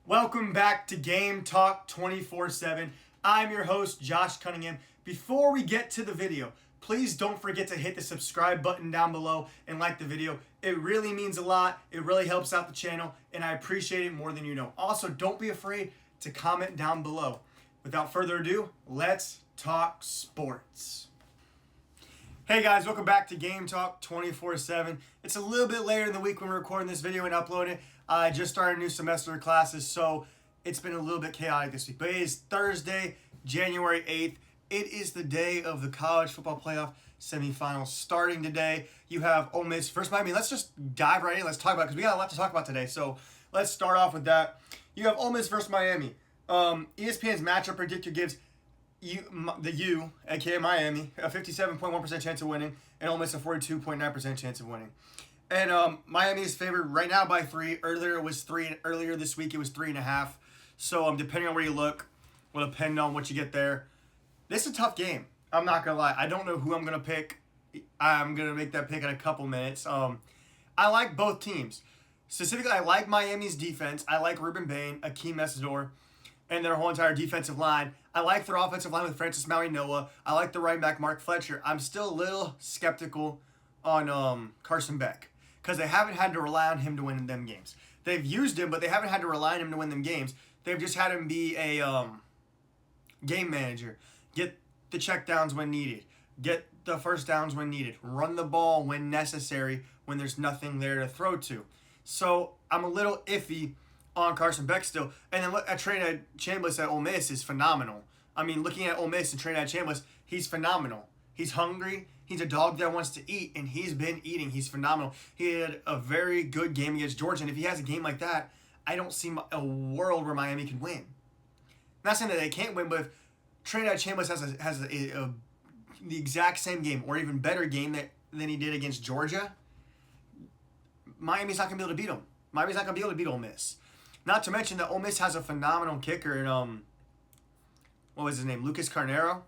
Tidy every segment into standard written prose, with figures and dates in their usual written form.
Welcome back to Game Talk 24/7. I'm your host, Josh Cunningham. Before we get to the video, please don't forget to hit the subscribe button down below and like the video. It really means a lot. It really helps out the channel, and I appreciate it more than you know. Also, don't be afraid to comment down below. Without further ado, let's talk sports. Hey guys, welcome back to Game Talk 24/7. It's a little bit later in the week when we're recording this video and uploading it. I just started a new semester of classes, so it's been a little bit chaotic this week. But it is Thursday, January 8th. It is the day of the College Football Playoff Semifinal starting today. You have Ole Miss versus Miami. Let's just dive right in. Let's talk about it because we got a lot to talk about today. So let's start off with that. You have Ole Miss versus Miami. ESPN's matchup predictor gives the U, aka Miami, a 57.1% chance of winning, and Ole Miss a 42.9% chance of winning. And Miami is favored right now by 3. Earlier it was 3. Earlier this week it was 3.5. So depending on where you look, will depend on what you get there. This is a tough game. I'm not gonna lie. I don't know who I'm gonna pick. I'm gonna make that pick in a couple minutes. I like both teams. Specifically, I like Miami's defense. I like Ruben Bain, Akeem Mesidor, and their whole entire defensive line. I like their offensive line with Francis Maui-Noah. I like the running back Mark Fletcher. I'm still a little skeptical on Carson Beck because they haven't had to rely on him to win them games. They've used him, but they haven't had to rely on him to win them games. They've just had him be a game manager. Get the checkdowns when needed. Get the first downs when needed. Run the ball when necessary when there's nothing there to throw to. So I'm a little iffy on Carson Beck still. And then look at Trinidad Chambliss at Ole Miss is phenomenal. I mean, looking at Ole Miss and Trinidad Chambliss, he's phenomenal. He's hungry. He's a dog that wants to eat, and he's been eating. He's phenomenal. He had a very good game against Georgia, and if he has a game like that, I don't see a world where Miami can win. Not saying that they can't win, but if Trinidad Chambliss has the exact same game or even better game than he did against Georgia, Miami's not going to be able to beat him. Miami's not going to be able to beat Ole Miss. Not to mention that Ole Miss has a phenomenal kicker in, what was his name? Lucas Carnero.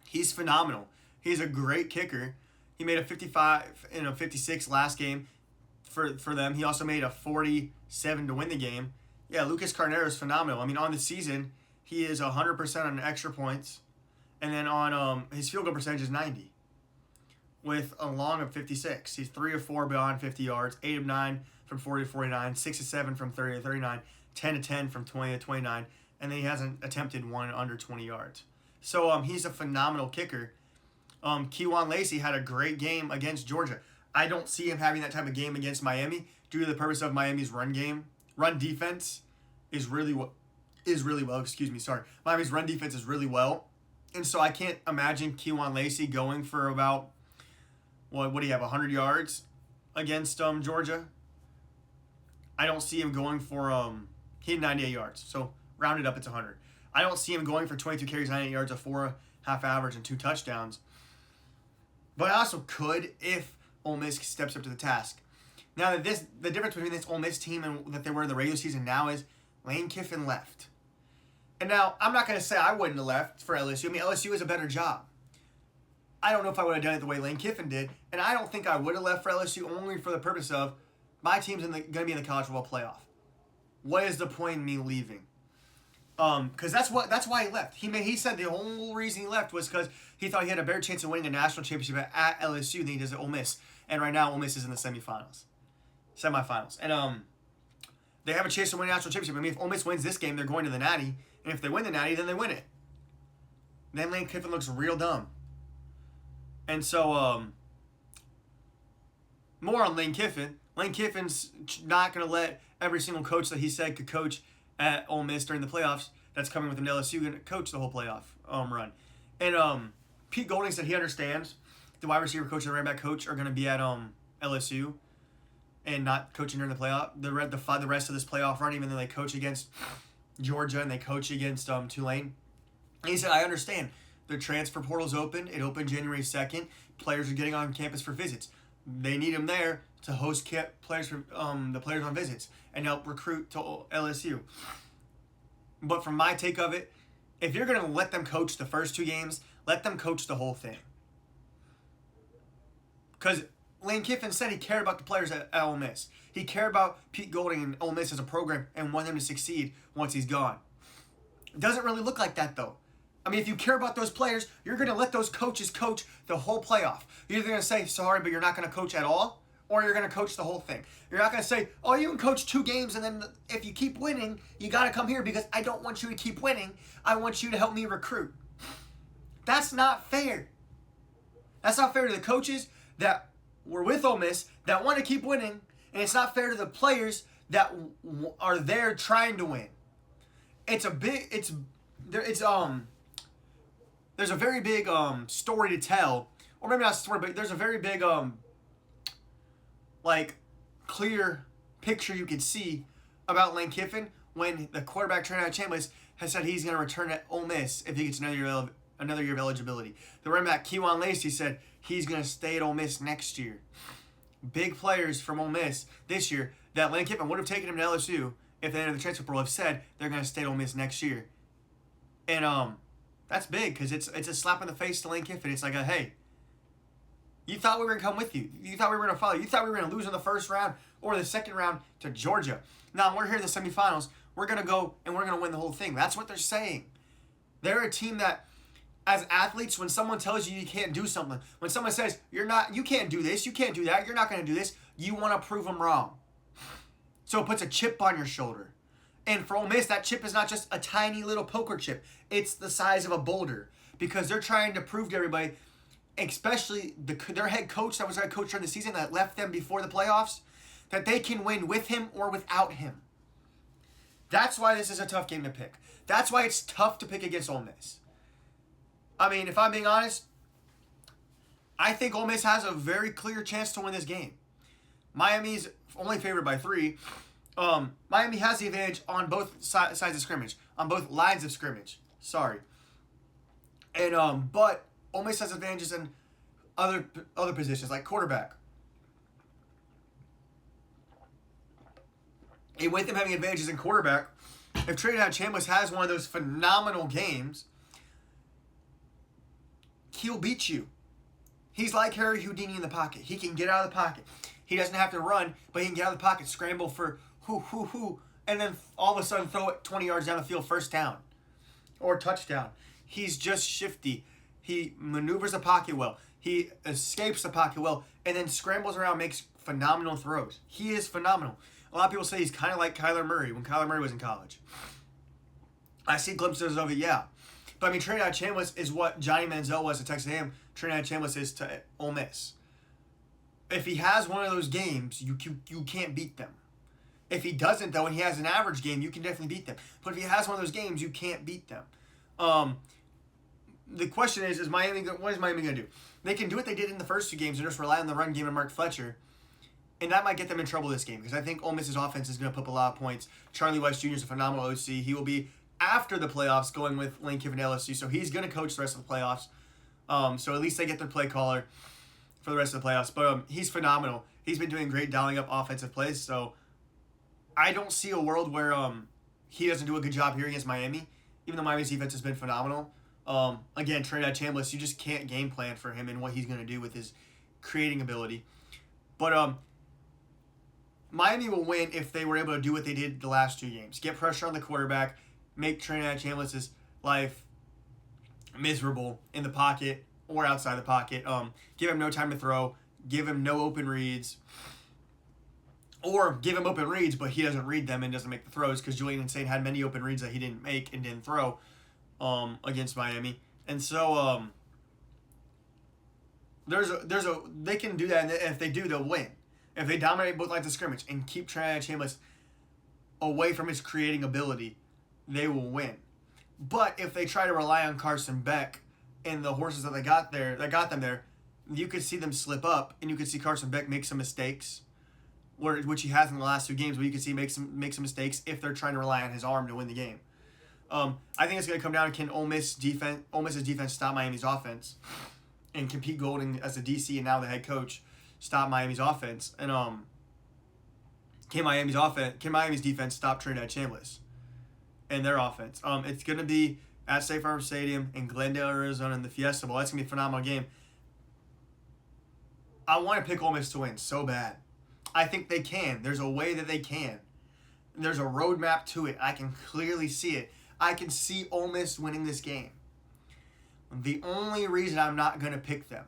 He's phenomenal. He's a great kicker. He made a 55 and a 56 last game for them. He also made a 47 to win the game. Yeah, Lucas Carnero is phenomenal. I mean, on the season, he is 100% on extra points. And then on his field goal percentage is 90 with a long of 56. He's 3 of 4 beyond 50 yards, 8 of 9 from 40 to 49, 6 of 7 from 30 to 39, 10 of 10 from 20 to 29, and then he hasn't attempted one under 20 yards. So he's a phenomenal kicker. Kewan Lacey had a great game against Georgia. I don't see him having that type of game against Miami due to the purpose of Miami's run defense is really well. Miami's run defense is really well, and so I can't imagine Kewan Lacey going for about what do you have 100 yards against Georgia. I don't see him going for he had 98 yards, so rounded up it's 100. I don't see him going for 22 carries, 98 yards, a 4.5 average, and 2 touchdowns. But I also could if Ole Miss steps up to the task. Now that the difference between this Ole Miss team and that they were in the regular season now is Lane Kiffin left. And now I'm not going to say I wouldn't have left for LSU. I mean, LSU is a better job. I don't know if I would have done it the way Lane Kiffin did, and I don't think I would have left for LSU only for the purpose of my team's going to be in the College Football Playoff. What is the point in me leaving? Because that's why he left. He said the whole reason he left was because he thought he had a better chance of winning a national championship at LSU than he does at Ole Miss. And right now, Ole Miss is in the semifinals, and they have a chance to win a national championship. I mean, if Ole Miss wins this game, they're going to the Natty, and if they win the Natty, then they win it. Then Lane Kiffin looks real dumb. And so, more on Lane Kiffin. Lane Kiffin's not going to let every single coach that he said could coach at Ole Miss during the playoffs that's coming with an LSU going to coach the whole playoff run. And Pete Golding said he understands the wide receiver coach and the running back coach are going to be at LSU and not coaching during the playoff. The rest of this playoff run, even though they coach against Georgia and they coach against Tulane. And he said, I understand. The transfer portal's open. It opened January 2nd. Players are getting on campus for visits. They need them there to host players for the players on visits and help recruit to LSU. But from my take of it, if you're going to let them coach the first 2 games, let them coach the whole thing. Because Lane Kiffin said he cared about the players at Ole Miss. He cared about Pete Golding and Ole Miss as a program and wanted them to succeed once he's gone. It doesn't really look like that, though. I mean, if you care about those players, you're going to let those coaches coach the whole playoff. You're either going to say, sorry, but you're not going to coach at all, or you're going to coach the whole thing. You're not going to say, oh, you can coach 2 games, and then if you keep winning, you got to come here because I don't want you to keep winning. I want you to help me recruit. That's not fair. That's not fair to the coaches that were with Ole Miss that want to keep winning, and it's not fair to the players that are there trying to win. There's a very big story to tell, or maybe not a story, but there's a very big clear picture you can see about Lane Kiffin when the quarterback trainer at Chambliss has said he's going to return at Ole Miss if he gets another year of eligibility. The running back Kewan Lacey said he's going to stay at Ole Miss next year. Big players from Ole Miss this year that Lane Kiffin would have taken him to LSU if they entered the transfer portal have said they're going to stay at Ole Miss next year. And that's big because it's a slap in the face to Lane Kiffin. It's like hey, you thought we were going to come with you. You thought we were going to follow. You thought we were going to lose in the first round or the second round to Georgia. Now we're here in the semifinals. We're going to go and we're going to win the whole thing. That's what they're saying. They're a team that, as athletes, when someone tells you you can't do something, when someone says you can't do this, you can't do that, you're not going to do this, you want to prove them wrong. So it puts a chip on your shoulder. And for Ole Miss, that chip is not just a tiny little poker chip. It's the size of a boulder because they're trying to prove to everybody, especially their head coach that was their coach during the season that left them before the playoffs, that they can win with him or without him. That's why this is a tough game to pick. That's why it's tough to pick against Ole Miss. I mean, if I'm being honest, I think Ole Miss has a very clear chance to win this game. Miami's only favored by 3. Miami has the advantage on both sides of scrimmage, on both lines of scrimmage. Sorry. And but Ole Miss has advantages in other positions like quarterback. And with them having advantages in quarterback, if Trinidad Chambliss has one of those phenomenal games, he'll beat you. He's like Harry Houdini in the pocket. He can get out of the pocket. He doesn't have to run, but he can get out of the pocket, scramble for and then all of a sudden throw it 20 yards down the field, first down or touchdown. He's just shifty. He maneuvers the pocket well. He escapes the pocket well and then scrambles around, makes phenomenal throws. He is phenomenal. A lot of people say he's kind of like Kyler Murray when Kyler Murray was in college. I see glimpses of it, yeah. But I mean, Trinidad Chambliss is what Johnny Manziel was to Texas A&M. Trinidad Chambliss is to Ole Miss. If he has one of those games, you can't beat them. If he doesn't, though, and he has an average game, you can definitely beat them. But if he has one of those games, you can't beat them. The question is Miami? What is Miami going to do? They can do what they did in the first 2 games and just rely on the run game and Mark Fletcher. And that might get them in trouble this game because I think Ole Miss's offense is going to put up a lot of points. Charlie Weiss Jr. is a phenomenal OC. He will be after the playoffs going with Lane Kiffin to LSU, so he's going to coach the rest of the playoffs. So at least they get their play caller for the rest of the playoffs. But he's phenomenal. He's been doing great dialing up offensive plays. So I don't see a world where he doesn't do a good job here against Miami, even though Miami's defense has been phenomenal. Again, Trinidad Chambliss, you just can't game plan for him and what he's going to do with his creating ability. But Miami will win if they were able to do what they did the last 2 games. Get pressure on the quarterback, make Trinidad Chambliss' life miserable in the pocket or outside the pocket. Give him no time to throw. Give him no open reads. Or give him open reads, but he doesn't read them and doesn't make the throws because Julian Insane had many open reads that he didn't make and didn't throw against Miami. And so they can do that, and if they do, they'll win. If they dominate both lines of scrimmage and keep Trinidad Chambliss away from his creating ability, they will win. But if they try to rely on Carson Beck and the horses that got them there, you could see them slip up, and you could see Carson Beck make some mistakes, which he has in the last 2 games, but you could see make some mistakes if they're trying to rely on his arm to win the game. I think it's going to come down to can Ole Miss's defense stop Miami's offense, and can Pete Golding as the DC and now the head coach stop Miami's offense, and can Miami's defense stop Trinidad Chambliss and their offense? It's going to be at State Farm Stadium in Glendale, Arizona, in the Fiesta Bowl. That's going to be a phenomenal game. I want to pick Ole Miss to win so bad. I think they can. There's a way that they can. There's a roadmap to it. I can clearly see it. I can see Ole Miss winning this game. The only reason I'm not going to pick them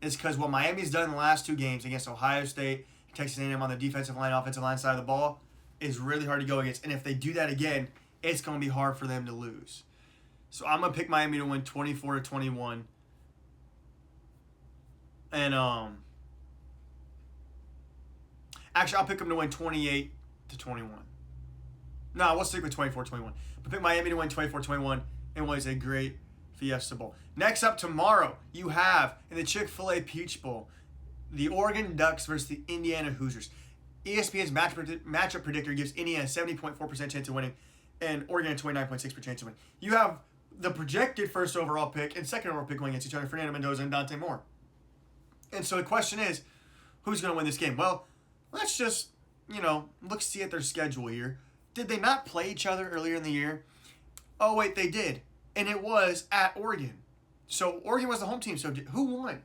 is because what Miami's done in the last 2 games against Ohio State, Texas A&M on the defensive line, offensive line side of the ball is really hard to go against. And if they do that again, it's going to be hard for them to lose. So I'm going to pick Miami to win 24-21. And actually, I'll pick them to win 28-21. No, we'll stick with 24-21. But pick Miami to win 24-21 and what is a great Fiesta Bowl. Next up tomorrow, you have in the Chick-fil-A Peach Bowl, the Oregon Ducks versus the Indiana Hoosiers. ESPN's matchup predictor gives Indiana a 70.4% chance of winning and Oregon a 29.6% chance of winning. You have the projected first overall pick and second overall pick going against each other, Fernando Mendoza and Dante Moore. And so the question is, who's going to win this game? Well, let's just, look, see at their schedule here. Did they not play each other earlier in the year? Oh, wait, they did. And it was at Oregon. So Oregon was the home team. So who won?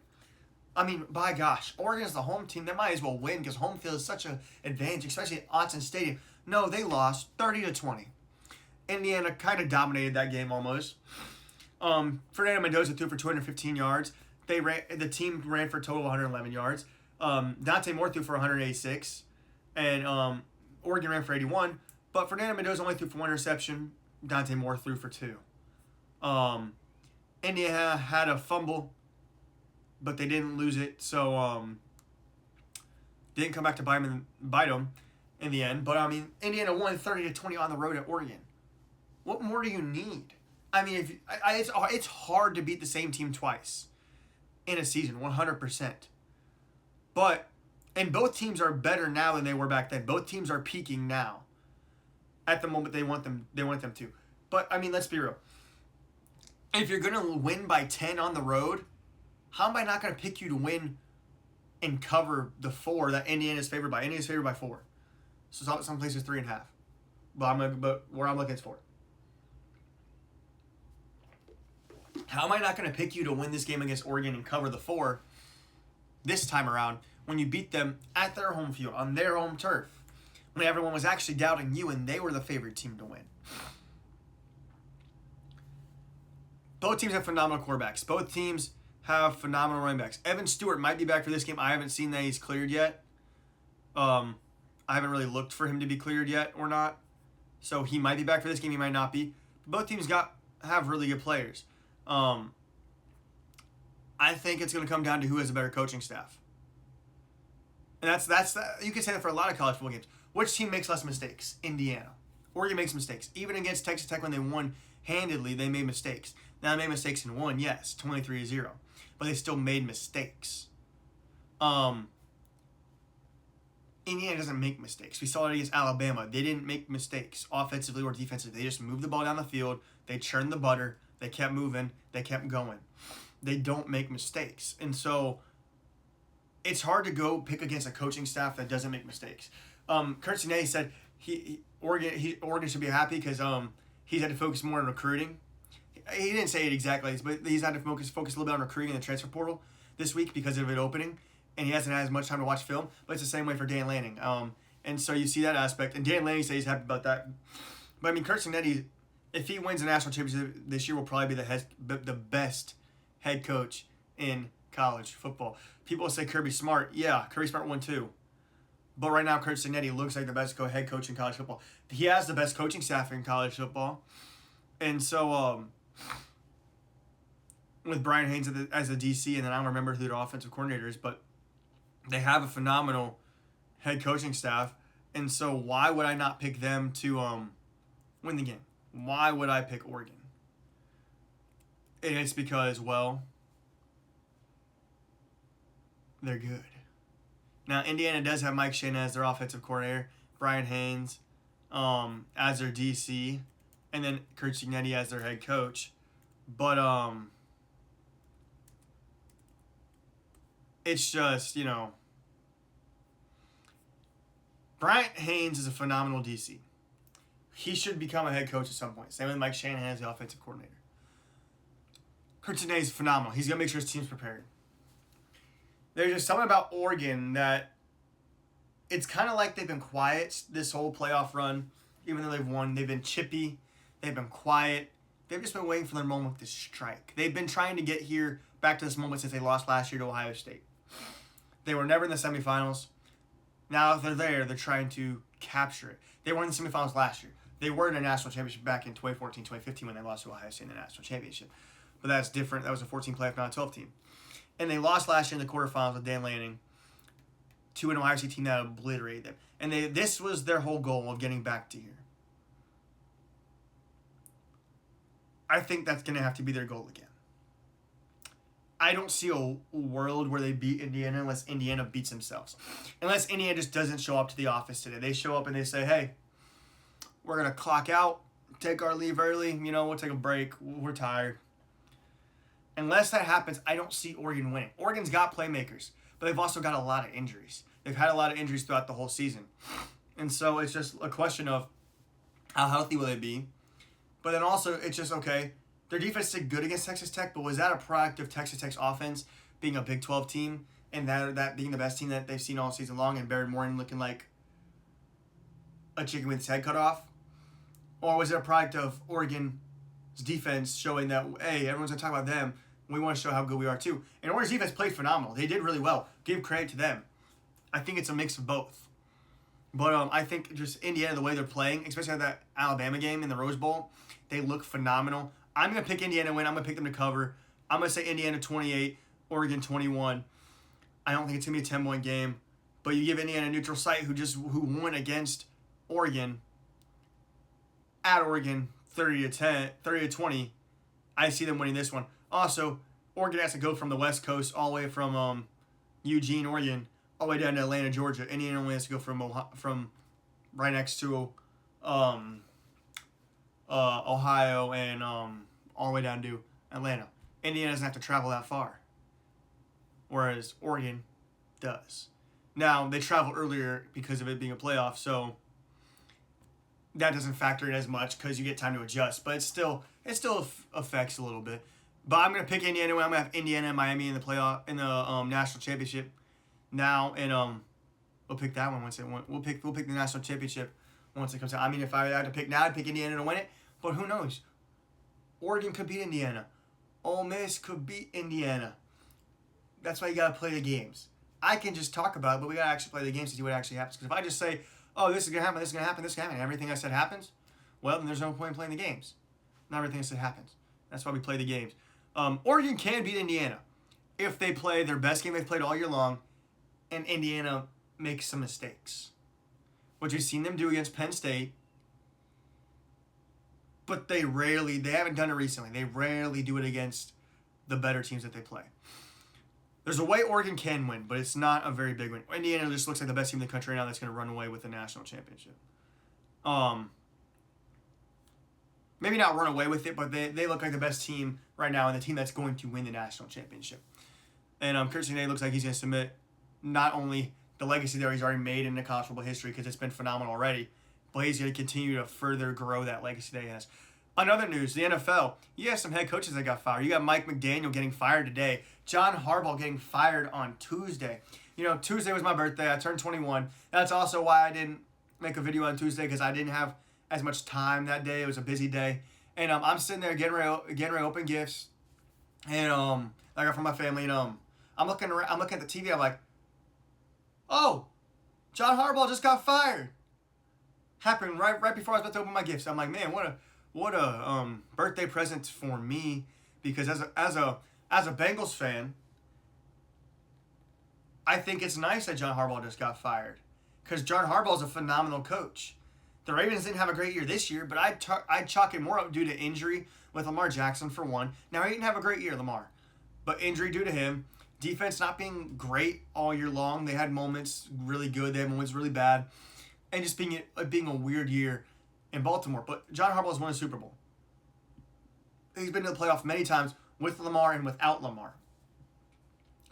I mean, by gosh, Oregon is the home team. They might as well win because home field is such an advantage, especially at Autzen Stadium. No, they lost 30-20. Indiana kind of dominated that game almost. Fernando Mendoza threw for 215 yards. The team ran for a total of 111 yards. Dante Moore threw for 186. And Oregon ran for 81. But Fernando Mendoza only threw for 1 interception. Dante Moore threw for 2. Indiana had a fumble, but they didn't lose it. So didn't come back to bite them in the end. But, I mean, Indiana won 30-20 on the road at Oregon. What more do you need? I mean, it's hard to beat the same team twice in a season, 100%. And both teams are better now than they were back then. Both teams are peaking now. At the moment they want them to. But, I mean, let's be real. If you're going to win by 10 on the road, how am I not going to pick you to win and cover the 4 that Indiana's favored by? Indiana's favored by 4. So some places 3.5. But where I'm looking is 4. How am I not going to pick you to win this game against Oregon and cover the 4 this time around when you beat them at their home field, on their home turf, when everyone was actually doubting you and they were the favorite team to win? Both teams have phenomenal quarterbacks. Both teams have phenomenal running backs. Evan Stewart might be back for this game. I haven't seen that he's cleared yet. I haven't really looked for him to be cleared yet or not. So he might be back for this game. He might not be. Both teams have really good players. I think it's going to come down to who has a better coaching staff. And that's you can say that for a lot of college football games. Which team makes less mistakes? Indiana. Oregon makes mistakes. Even against Texas Tech when they won handedly, they made mistakes. Now, they made mistakes in 1, yes, 23-0. But they still made mistakes. Indiana doesn't make mistakes. We saw it against Alabama. They didn't make mistakes offensively or defensively. They just moved the ball down the field. They churned the butter. They kept moving. They kept going. They don't make mistakes. And so it's hard to go pick against a coaching staff that doesn't make mistakes. Kurt Sinay said Oregon should be happy because he's had to focus more on recruiting. He didn't say it exactly, but he's had to focus a little bit on recruiting in the transfer portal this week because of it opening, and he hasn't had as much time to watch film. But it's the same way for Dan Lanning. And so you see that aspect, and Dan Lanning says he's happy about that. But I mean, Kurt Sinay, if he wins a national championship this year, will probably be the best head coach in college football. People say Kirby Smart. Yeah, Kirby Smart won too. But right now, Kurt Sinay looks like the best head coach in college football. He has the best coaching staff in college football. And so with Brian Haynes as a DC, and then I don't remember who the offensive coordinator is, but they have a phenomenal head coaching staff. And so why would I not pick them to win the game? Why would I pick Oregon? And it's because, well, they're good. Now, Indiana does have Mike Shanahan as their offensive coordinator, Brian Haynes as their DC, and then Kurt Cignetti as their head coach. But it's just, Brian Haynes is a phenomenal DC. He should become a head coach at some point. Same with Mike Shanahan as the offensive coordinator. Kurt Cignetti is phenomenal. He's going to make sure his team's prepared. there's just something about Oregon that it's kind of like they've been quiet this whole playoff run. Even though they've won, they've been chippy. They've been quiet. They've just been waiting for their moment to strike. They've been trying to get here back to this moment since they lost last year to Ohio State. They were never in the semifinals. Now that they're there, they're trying to capture it. They were in the semifinals last year. They were in a national championship back in 2014, 2015 when they lost to Ohio State in the national championship. But that's different. That was a 14 playoff, not a 12 team. And they lost last year in the quarterfinals with Dan Lanning to an Ohio State team that obliterated them. And this was their whole goal of getting back to here. I think that's going to have to be their goal again. I don't see a world where they beat Indiana unless Indiana beats themselves. Unless Indiana just doesn't show up to the office today. They show up and they say, hey, we're going to clock out, take our leave early, we'll take a break, we're tired. Unless that happens, I don't see Oregon winning. Oregon's got playmakers, but they've also got a lot of injuries. They've had a lot of injuries throughout the whole season. And so it's just a question of how healthy will they be. But then also, it's just, okay, their defense did good against Texas Tech, but was that a product of Texas Tech's offense being a Big 12 team and that being the best team that they've seen all season long and Barry Morton looking like a chicken with its head cut off? Or was it a product of Oregon's defense showing that, hey, everyone's going to talk about them, we want to show how good we are too? And Oregon's defense played phenomenal. They did really well. Give credit to them. I think it's a mix of both. But I think just Indiana, the way they're playing, especially at that Alabama game in the Rose Bowl, they look phenomenal. I'm going to pick Indiana to win. I'm going to pick them to cover. I'm going to say Indiana 28, Oregon 21. I don't think it's going to be a 10-point game. But you give Indiana a neutral site who won against Oregon at Oregon 30-20. I see them winning this one. Also, Oregon has to go from the West Coast all the way from Eugene, Oregon, all the way down to Atlanta, Georgia. Indiana only has to go from right next to Ohio and all the way down to Atlanta. Indiana doesn't have to travel that far, whereas Oregon does. Now, they travel earlier because of it being a playoff, so that doesn't factor in as much because you get time to adjust, but it still affects a little bit. But I'm going to pick Indiana. I'm going to have Indiana and Miami in the playoff, in the national championship now, and we'll pick that one once it won. We'll pick the national championship once it comes out. I mean, if I had to pick now, I'd pick Indiana to win it, but who knows? Oregon could beat Indiana. Ole Miss could beat Indiana. That's why you got to play the games. I can just talk about it, but we got to actually play the games to see what actually happens. Because if I just say, oh, this is going to happen, this is going to happen, this is going to happen, and everything I said happens, well, then there's no point in playing the games. Not everything I said happens. That's why we play the games. Oregon can beat Indiana if they play their best game they've played all year long and Indiana makes some mistakes, which we've seen them do against Penn State, but they haven't done it recently. They rarely do it against the better teams that they play. There's a way Oregon can win, but it's not a very big win. Indiana just looks like the best team in the country right now that's going to run away with the national championship. Maybe not run away with it, but they look like the best team right now and the team that's going to win the national championship. And Kirsten Day looks like he's going to submit not only the legacy that he's already made in the college football history because it's been phenomenal already, but he's going to continue to further grow that legacy that he has. Another news, the NFL, you have some head coaches that got fired. You got Mike McDaniel getting fired today. John Harbaugh getting fired on Tuesday. Tuesday was my birthday. I turned 21. That's also why I didn't make a video on Tuesday because I didn't have as much time that day. It was a busy day. And I'm sitting there getting ready to open gifts. And I got from my family. And I'm looking at the TV. I'm like, oh, John Harbaugh just got fired. Happened right before I was about to open my gifts. I'm like, man, what a birthday present for me, because as a Bengals fan, I think it's nice that John Harbaugh just got fired, because John Harbaugh is a phenomenal coach. The Ravens didn't have a great year this year, but I'd chalk it more up due to injury with Lamar Jackson for one. Now, he didn't have a great year, Lamar, but injury due to him. Defense not being great all year long. They had moments really good. They had moments really bad. And just being a weird year in Baltimore. But John Harbaugh has won a Super Bowl. He's been to the playoff many times with Lamar and without Lamar.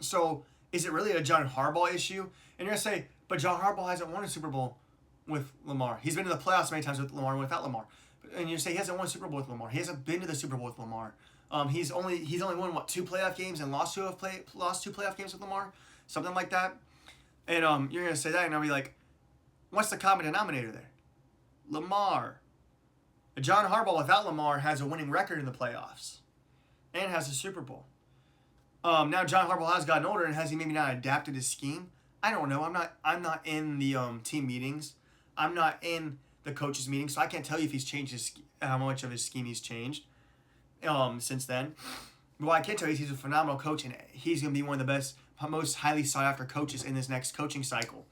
So is it really a John Harbaugh issue? And you're going to say, but John Harbaugh hasn't won a Super Bowl with Lamar. He's been to the playoffs many times with Lamar and without Lamar. And you say he hasn't won a Super Bowl with Lamar. He hasn't been to the Super Bowl with Lamar. He's only won 2 playoff games and lost 2 playoff games with Lamar. something like that. And you're going to say that, and I'll be like, what's the common denominator there? Lamar. John Harbaugh without Lamar has a winning record in the playoffs and has a Super Bowl. Now John Harbaugh has gotten older, and has he maybe not adapted his scheme? I don't know. I'm not in the team meetings. I'm not in the coaches meetings, so I can't tell you if he's changed how much of his scheme he's changed since then. But what I can tell you is he's a phenomenal coach, and he's going to be one of the best, most highly sought after coaches in this next coaching cycle,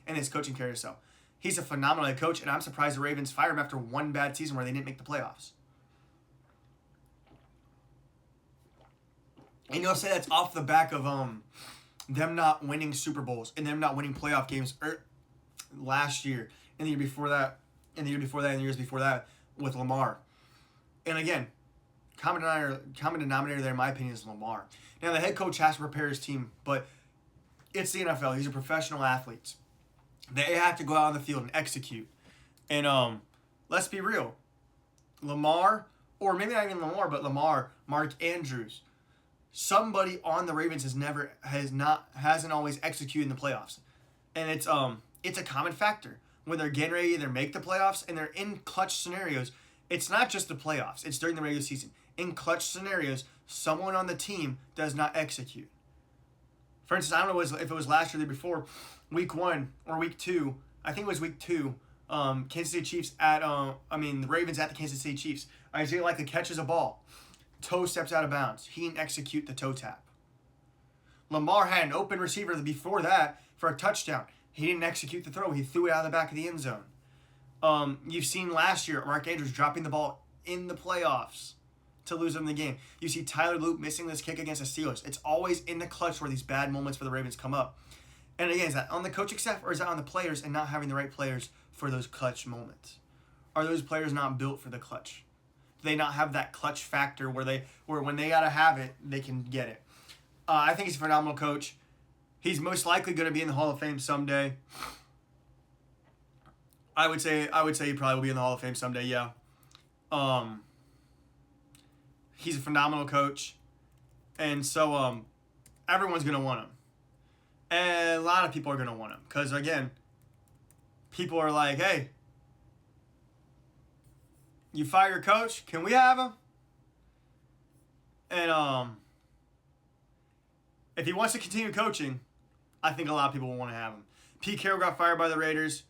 in this coaching carousel. He's a phenomenal head coach, and I'm surprised the Ravens fired him after one bad season where they didn't make the playoffs. And you'll say that's off the back of them not winning Super Bowls and them not winning playoff games last year, and the year before that, and the year before that, and the years before that with Lamar. And again, common denominator there, in my opinion, is Lamar. Now, the head coach has to prepare his team, but it's the NFL. These are professional athletes. They have to go out on the field and execute. And let's be real. Lamar, or maybe not even Lamar, but Lamar, Mark Andrews, somebody on the Ravens hasn't always executed in the playoffs. And it's a common factor. When they're getting ready to either make the playoffs and they're in clutch scenarios, it's not just the playoffs, it's during the regular season. In clutch scenarios, someone on the team does not execute. For instance, I don't know if it was last year or the year before, week 1 or week 2. I think it was week 2. Kansas City Chiefs the Ravens at the Kansas City Chiefs. Isaiah Likely catches a ball. Toe steps out of bounds. He didn't execute the toe tap. Lamar had an open receiver before that for a touchdown. He didn't execute the throw. He threw it out of the back of the end zone. You've seen last year Mark Andrews dropping the ball in the playoffs to lose them the game. You see Tyler Luke missing this kick against the Steelers. It's always in the clutch where these bad moments for the Ravens come up. And again, is that on the coaching staff or is that on the players and not having the right players for those clutch moments? Are those players not built for the clutch? Do they not have that clutch factor where when they gotta have it, they can get it? I think he's a phenomenal coach. He's most likely going to be in the Hall of Fame someday. I would say he probably will be in the Hall of Fame someday. Yeah. He's a phenomenal coach, and so everyone's going to want him, and a lot of people are going to want him because again, people are like, "Hey, you fire your coach? Can we have him?" And if he wants to continue coaching, I think a lot of people will want to have him. Pete Carroll got fired by the Raiders.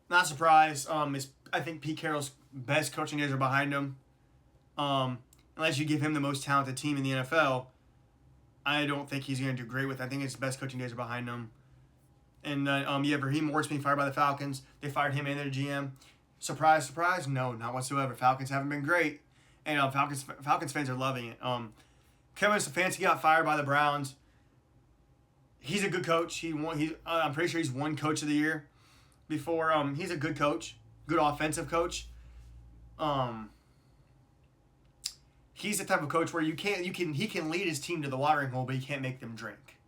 Not surprised. I think Pete Carroll's best coaching days are behind him. Unless you give him the most talented team in the NFL, I don't think he's going to do great with it. I think his best coaching days are behind him. And Raheem Morris being fired by the Falcons. They fired him and their GM. Surprise, surprise? No, not whatsoever. Falcons haven't been great. And Falcons fans are loving it. Kevin Stefanski got fired by the Browns. He's a good coach. I'm pretty sure he's won Coach of the Year before. He's a good coach, good offensive coach. He's the type of coach where he can lead his team to the watering hole, but he can't make them drink.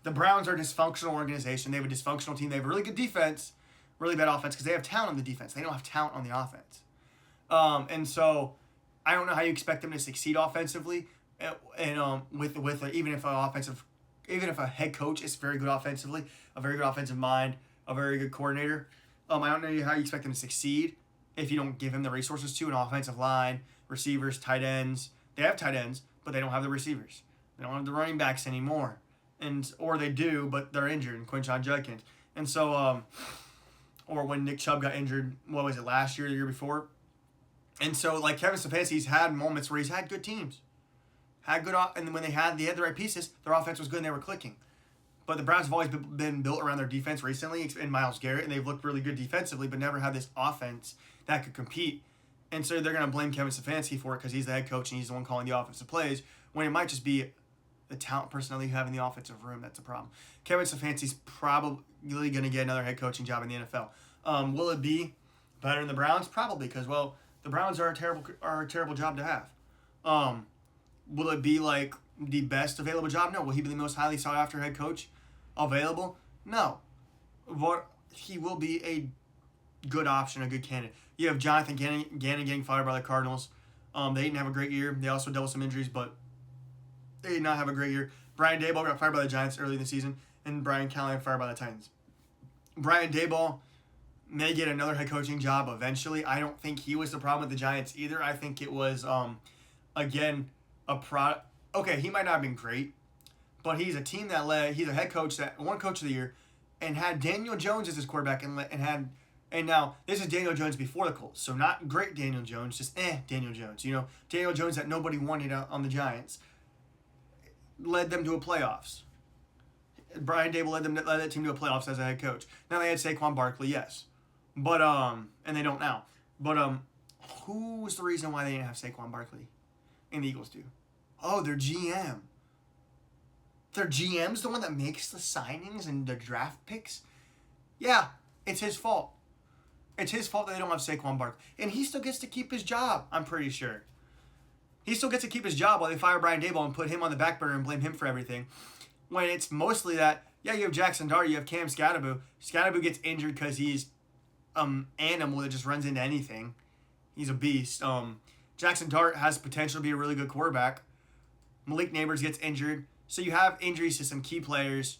The Browns are a dysfunctional organization. They have a dysfunctional team. They have a really good defense, really bad offense because they have talent on the defense. They don't have talent on the offense. And so I don't know how you expect them to succeed offensively. And even if a head coach is very good offensively, a very good offensive mind, a very good coordinator, I don't know how you expect them to succeed if you don't give him the resources to an offensive line, receivers, tight ends. They have tight ends, but they don't have the receivers. They don't have the running backs anymore, or they do, but they're injured. And Quinshon Judkins, and so or when Nick Chubb got injured, what was it, last year, or the year before? And so like Kevin Stefanski's had moments where he's had good teams. And when they had the right pieces, their offense was good and they were clicking. But the Browns have always been built around their defense recently in Myles Garrett, and they've looked really good defensively, but never had this offense that could compete. And so they're going to blame Kevin Stefanski for it because he's the head coach and he's the one calling the offensive plays, when it might just be the talent personnel you have in the offensive room that's a problem. Kevin Stefanski's probably going to get another head coaching job in the NFL. Will it be better than the Browns? Probably, because, well, the Browns are a terrible job to have. Will it be like the best available job? No. Will he be the most highly sought after head coach available? No. He will be a good option, a good candidate. You have Jonathan Gannon getting fired by the Cardinals. They didn't have a great year. They also dealt with some injuries, but they did not have a great year. Brian Daboll got fired by the Giants early in the season, and Brian Callahan fired by the Titans. Brian Daboll may get another head coaching job eventually. I don't think he was the problem with the Giants either. I think it was, again, okay, he might not have been great, but he's a team that he's a head coach that won Coach of the Year and had Daniel Jones as his quarterback and now this is Daniel Jones before the Colts, so not great Daniel Jones, just Daniel Jones. Daniel Jones that nobody wanted on the Giants led them to a playoffs. Brian Daboll led that team to a playoffs as a head coach. Now they had Saquon Barkley, yes, but and they don't now. But who was the reason why they didn't have Saquon Barkley? And the Eagles do. Oh, their GM. Their GM's the one that makes the signings and the draft picks. Yeah, it's his fault. It's his fault that they don't have Saquon Barkley, and he still gets to keep his job. I'm pretty sure. He still gets to keep his job while they fire Brian Daboll and put him on the back burner and blame him for everything. When it's mostly that, yeah, you have Jackson Dart, you have Cam Scatterbo. Scatterbo gets injured because he's animal that just runs into anything. He's a beast. Jackson Dart has potential to be a really good quarterback. Malik Neighbors gets injured. So you have injuries to some key players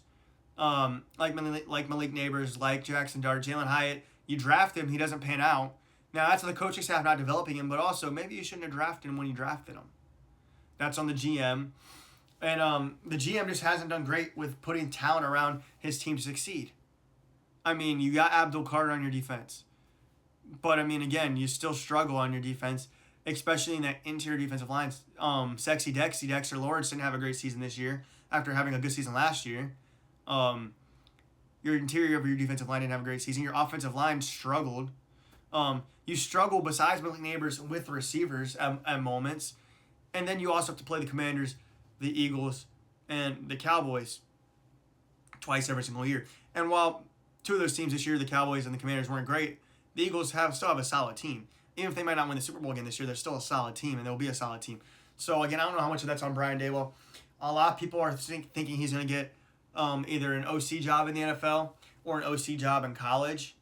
like Malik Neighbors, like Jackson Dart, Jalen Hyatt. You draft him, he doesn't pan out. Now, that's on the coaching staff not developing him, but also maybe you shouldn't have drafted him when you drafted him. That's on the GM. And the GM just hasn't done great with putting talent around his team to succeed. I mean, you got Abdul Carter on your defense. But, I mean, again, you still struggle on your defense, especially in that interior defensive line. Sexy Dexter Lawrence didn't have a great season this year after having a good season last year. Your interior of your defensive line didn't have a great season. Your offensive line struggled. You struggle besides Malik Neighbors with receivers at moments. And then you also have to play the Commanders, the Eagles, and the Cowboys twice every single year. And while two of those teams this year, the Cowboys and the Commanders, weren't great, the Eagles still have a solid team. Even if they might not win the Super Bowl again this year, they're still a solid team, and they'll be a solid team. So, again, I don't know how much of that's on Brian Daboll. A lot of people are thinking he's going to get either an OC job in the NFL or an OC job in college.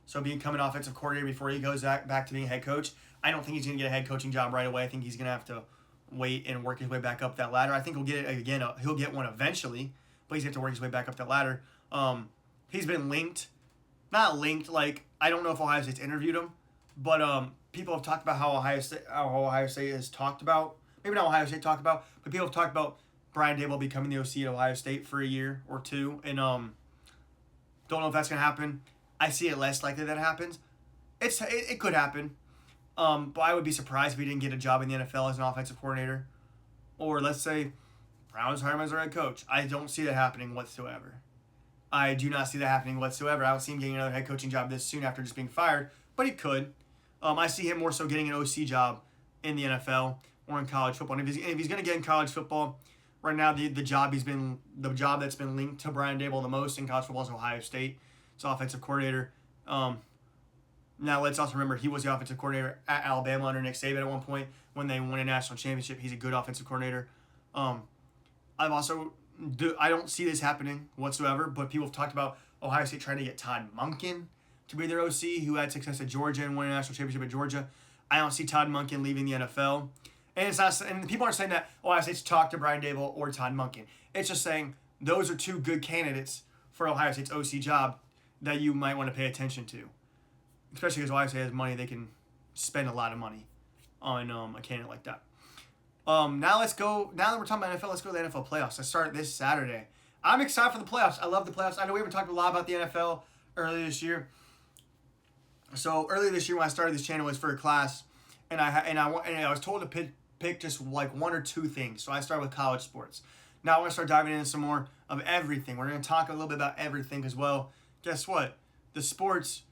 So become an offensive coordinator before he goes back to being a head coach. I don't think he's going to get a head coaching job right away. I think he's going to have to wait and work his way back up that ladder. I think he'll get it again. He'll get one eventually, but he's going to have to work his way back up that ladder. He's been linked. Not linked, like, I don't know if Ohio State's interviewed him, but people have talked about how Ohio State has talked about, maybe not Ohio State talked about, but people have talked about Brian Daboll becoming the OC at Ohio State for a year or two, and don't know if that's going to happen. I see it less likely that happens. It could happen, but I would be surprised if he didn't get a job in the NFL as an offensive coordinator, or let's say Browns hire him as their head coach. I don't see that happening whatsoever. I do not see that happening whatsoever. I don't see him getting another head coaching job this soon after just being fired, but he could. I see him more so getting an OC job in the NFL or in college football. And if he's going to get in college football, right now the job that's been linked to Brian Daboll the most in college football is Ohio State. It's offensive coordinator. Now let's also remember he was the offensive coordinator at Alabama under Nick Saban at one point when they won a national championship. He's a good offensive coordinator. I don't see this happening whatsoever, but people have talked about Ohio State trying to get Todd Monken to be their OC, who had success at Georgia and won a national championship at Georgia. I don't see Todd Monken leaving the NFL. And people aren't saying that Ohio State's talked to Brian Daboll or Todd Monken. It's just saying those are two good candidates for Ohio State's OC job that you might want to pay attention to. Especially because Ohio State has money, they can spend a lot of money on a candidate like that. Now that we're talking about NFL, let's go to the NFL playoffs. I start this Saturday. I'm excited for the playoffs. I love the playoffs. I know we haven't talked a lot about the NFL earlier this year. So earlier this year when I started this channel, it was for a class, and I was told to pick just like one or two things. So I started with college sports. Now we're gonna start diving into some more of everything. We're gonna talk a little bit about everything as well. Guess what? The sports,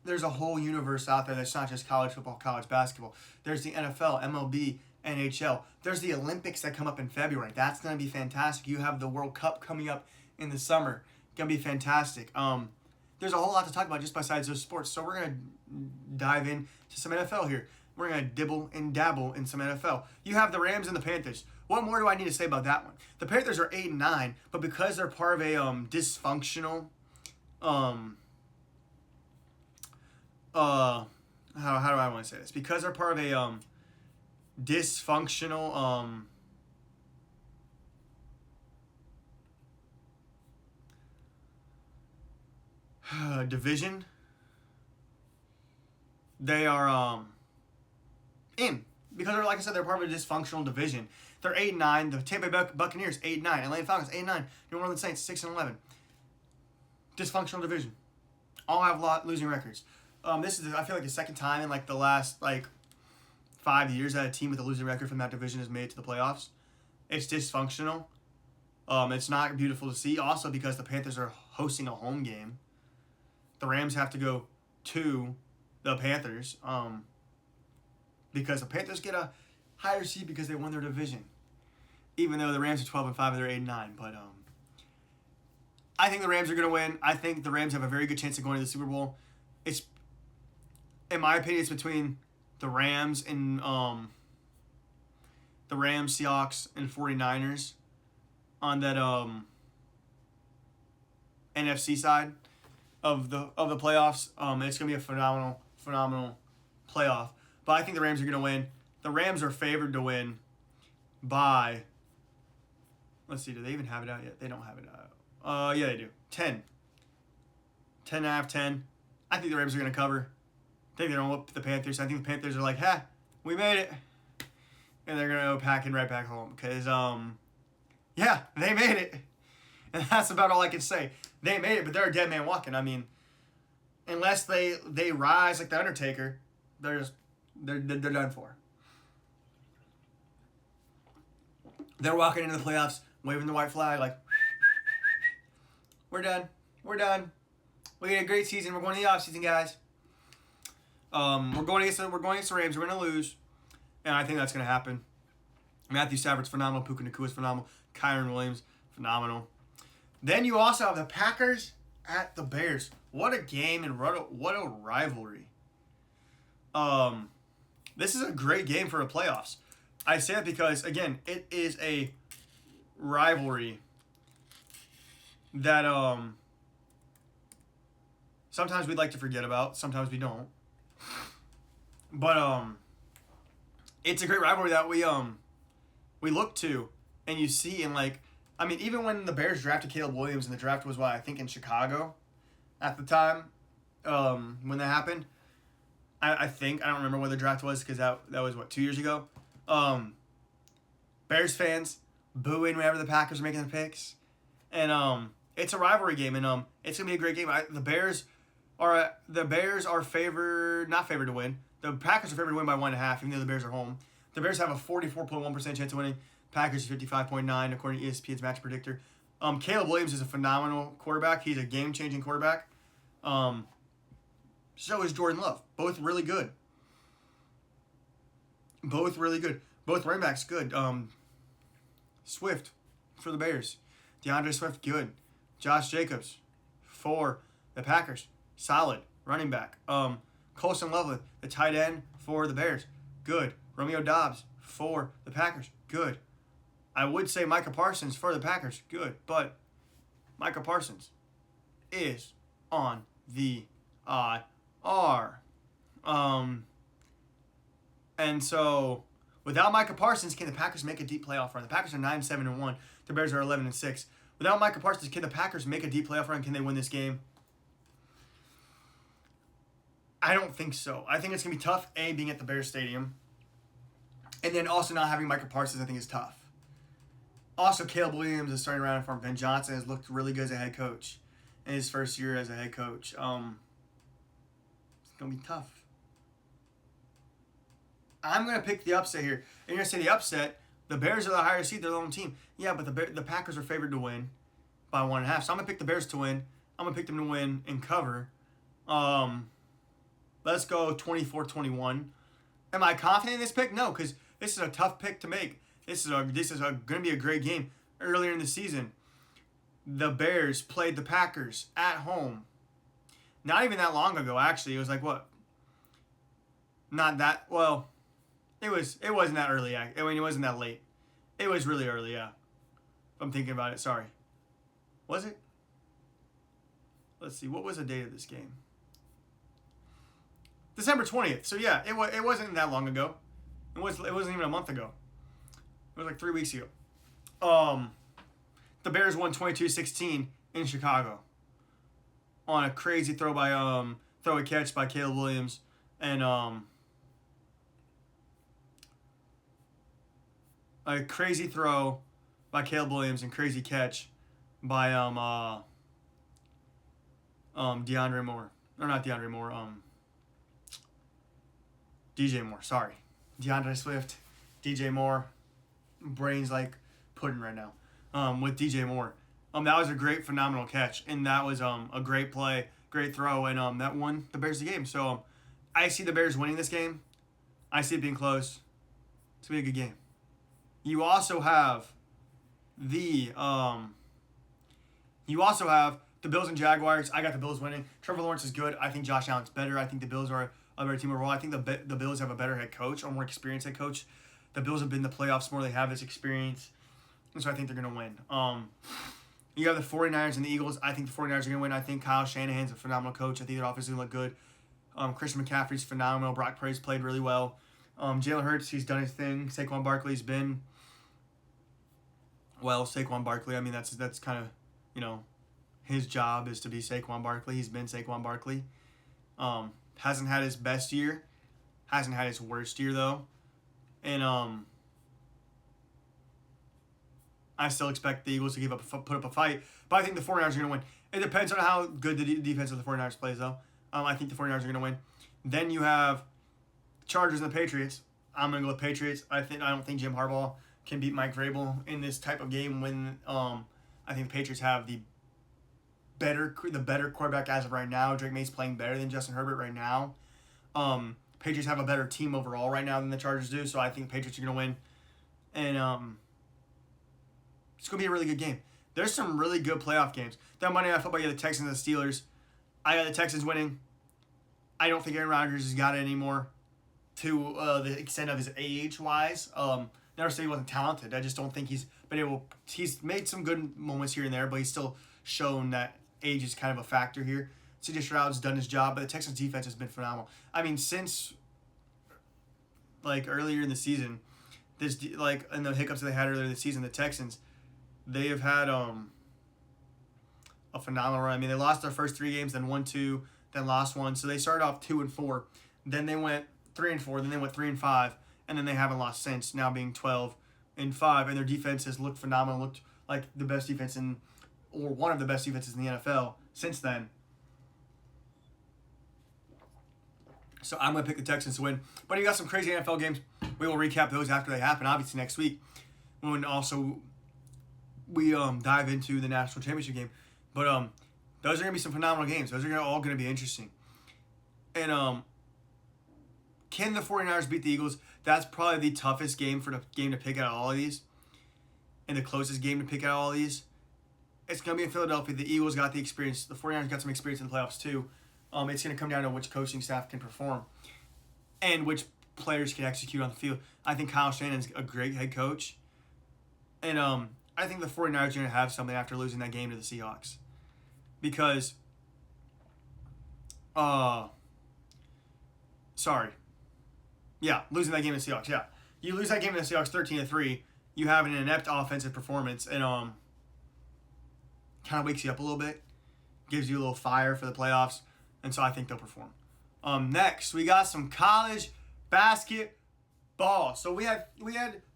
there's a whole universe out there that's not just college football, college basketball. There's the NFL, MLB, NHL. There's the Olympics that come up in February. That's going to be fantastic. You have the World Cup coming up in the summer. Going to be fantastic. There's a whole lot to talk about just besides those sports. So we're going to dive into some NFL here. We're going to dibble and dabble in some NFL. You have the Rams and the Panthers. What more do I need to say about that one? The Panthers are 8-9, but because they're part of a dysfunctional how do I want to say this? Because they're part of a dysfunctional division, they are in. Because, like I said, they're part of a dysfunctional division. They're 8-9. The Tampa Bay Buccaneers, 8-9. Atlanta Falcons, 8-9. New Orleans Saints, 6-11. Dysfunctional division. All have losing records. This is, I feel like, the second time in, like, the last, 5 years that a team with a losing record from that division has made it to the playoffs. It's dysfunctional. It's not beautiful to see. Also, because the Panthers are hosting a home game. The Rams have to go to the Panthers. Because the Panthers get a higher seed because they won their division. Even though the Rams are 12-5 and they're 8-9. But I think the Rams are going to win. I think the Rams have a very good chance of going to the Super Bowl. It's, in my opinion, it's between the Rams and the Rams, Seahawks, and 49ers on that NFC side of the playoffs. It's going to be a phenomenal playoff. But I think the Rams are going to win. The Rams are favored to win by, let's see, do they even have it out yet? They don't have it out. Yeah, they do. 10. 10.5, 10. I think the Rams are going to cover. I think they're going to whoop the Panthers. I think the Panthers are like, we made it. And they're going to go packing right back home. Because, yeah, they made it. And that's about all I can say. They made it, but they're a dead man walking. I mean, unless they rise like the Undertaker, they're done for. They're walking into the playoffs, waving the white flag like, we're done. We're done. We had a great season. We're going to the offseason, guys. We're going against the Rams. We're going to lose. And I think that's going to happen. Matthew Stafford's phenomenal. Puka Nakua's phenomenal. Kyron Williams, phenomenal. Then you also have the Packers at the Bears. What a game and what a rivalry. This is a great game for the playoffs. I say it because, again, it is a rivalry that sometimes we'd like to forget about. Sometimes we don't. But it's a great rivalry that we look to and you see. And, even when the Bears drafted Caleb Williams, and the draft was, I think in Chicago at the time when that happened. I think, I don't remember when the draft was because that was, 2 years ago. Bears fans booing whenever the Packers are making the picks. And it's a rivalry game, and it's going to be a great game. The Bears are not favored to win. The Packers are favored to win by 1.5, even though the Bears are home. The Bears have a 44.1% chance of winning. Packers 55.9 according to ESPN's match predictor. Caleb Williams is a phenomenal quarterback. He's a game-changing quarterback. So is Jordan Love. Both really good. Both running backs good. Swift for the Bears. DeAndre Swift good. Josh Jacobs for the Packers. Solid running back. Colson Loveland, the tight end for the Bears. Good. Romeo Doubs for the Packers. Good. I would say Micah Parsons for the Packers. Good. But Micah Parsons is on the IR. And so without Micah Parsons, can the Packers make a deep playoff run? The Packers are 9-7-1. The Bears are 11-6. Without Micah Parsons, can the Packers make a deep playoff run? Can they win this game? I don't think so. I think it's going to be tough, being at the Bears Stadium. And then also not having Micah Parsons, I think, is tough. Also, Caleb Williams is starting around for him. Ben Johnson has looked really good as a head coach in his first year as a head coach. It's going to be tough. I'm going to pick the upset here. And you're going to say the upset, the Bears are the higher seed, they're the home team. Yeah, but the Packers are favored to win by 1.5. So I'm going to pick the Bears to win. I'm going to pick them to win and cover. Let's go 24-21. Am I confident in this pick? No, because this is a tough pick to make. This is going to be a great game. Earlier in the season, the Bears played the Packers at home. Not even that long ago, actually. It was not that, well, it wasn't that early. It wasn't that late. It was really early, yeah. If I'm thinking about it, sorry. Was it? Let's see, what was the date of this game? December 20th. So yeah, it wasn't that long ago. It wasn't even a month ago. It was 3 weeks ago. The Bears won 22-16 in Chicago. on a crazy throw and catch by Caleb Williams, and a crazy throw by Caleb Williams and crazy catch by DeAndre Moore. Or not DeAndre Moore, DJ Moore, sorry. DeAndre Swift, DJ Moore, brains like pudding right now. With DJ Moore. That was a great, phenomenal catch, and that was a great play, great throw, and that won the Bears the game. So I see the Bears winning this game. I see it being close. It's gonna be a good game. You also have the Bills and Jaguars. I got the Bills winning. Trevor Lawrence is good. I think Josh Allen's better. I think the Bills are a better team overall. I think the Bills have a better head coach, a more experienced head coach. The Bills have been in the playoffs more. They have this experience. And so I think they're going to win. You have the 49ers and the Eagles. I think the 49ers are going to win. I think Kyle Shanahan's a phenomenal coach. I think their offense is going to look good. Christian McCaffrey's phenomenal. Brock Purdy's played really well. Jalen Hurts, he's done his thing. Saquon Barkley's been, well, Saquon Barkley. I mean, that's kind of, you know, his job is to be Saquon Barkley. He's been Saquon Barkley. Hasn't had his best year. Hasn't had his worst year, though. And I still expect the Eagles to put up a fight. But I think the 49ers are going to win. It depends on how good the defense of the 49ers plays, though. I think the 49ers are going to win. Then you have Chargers and the Patriots. I'm going to go with Patriots. I don't think Jim Harbaugh can beat Mike Vrabel in this type of game when I think the Patriots have the better quarterback as of right now. Drake May's playing better than Justin Herbert right now. Patriots have a better team overall right now than the Chargers do, so I think the Patriots are going to win. And it's going to be a really good game. There's some really good playoff games. That Monday Night Football, you have the Texans and the Steelers. I got the Texans winning. I don't think Aaron Rodgers has got it anymore to the extent of his age-wise. Never say he wasn't talented. I just don't think he's been able. He's made some good moments here and there, but he's still shown that age is kind of a factor here. C.J. Stroud's done his job, but the Texans' defense has been phenomenal. I mean, since earlier in the season, and the hiccups that they had earlier in the season, the Texans, they have had a phenomenal run. I mean, they lost their first 3 games, then won 2, then lost 1. So they started off 2-4, then they went 3-4, then they went 3-5, and then they haven't lost since, now being 12-5. And their defense has looked phenomenal, looked like the best defense or one of the best defenses in the NFL since then. So I'm going to pick the Texans to win. But you got some crazy NFL games. We will recap those after they happen, obviously, next week. When also we dive into the national championship game. But those are going to be some phenomenal games. Those are all going to be interesting. And can the 49ers beat the Eagles? That's probably the toughest game to pick out of all of these. And the closest game to pick out of all of these. It's going to be in Philadelphia. The Eagles got the experience. The 49ers got some experience in the playoffs too. It's going to come down to which coaching staff can perform and which players can execute on the field. I think Kyle Shanahan's a great head coach. And I think the 49ers are going to have something after losing that game to the Seahawks. Because, losing that game to the Seahawks, yeah. You lose that game to the Seahawks 13-3, you have an inept offensive performance, and kind of wakes you up a little bit, gives you a little fire for the playoffs, and so I think they'll perform. Next, we got some college basketball. So we have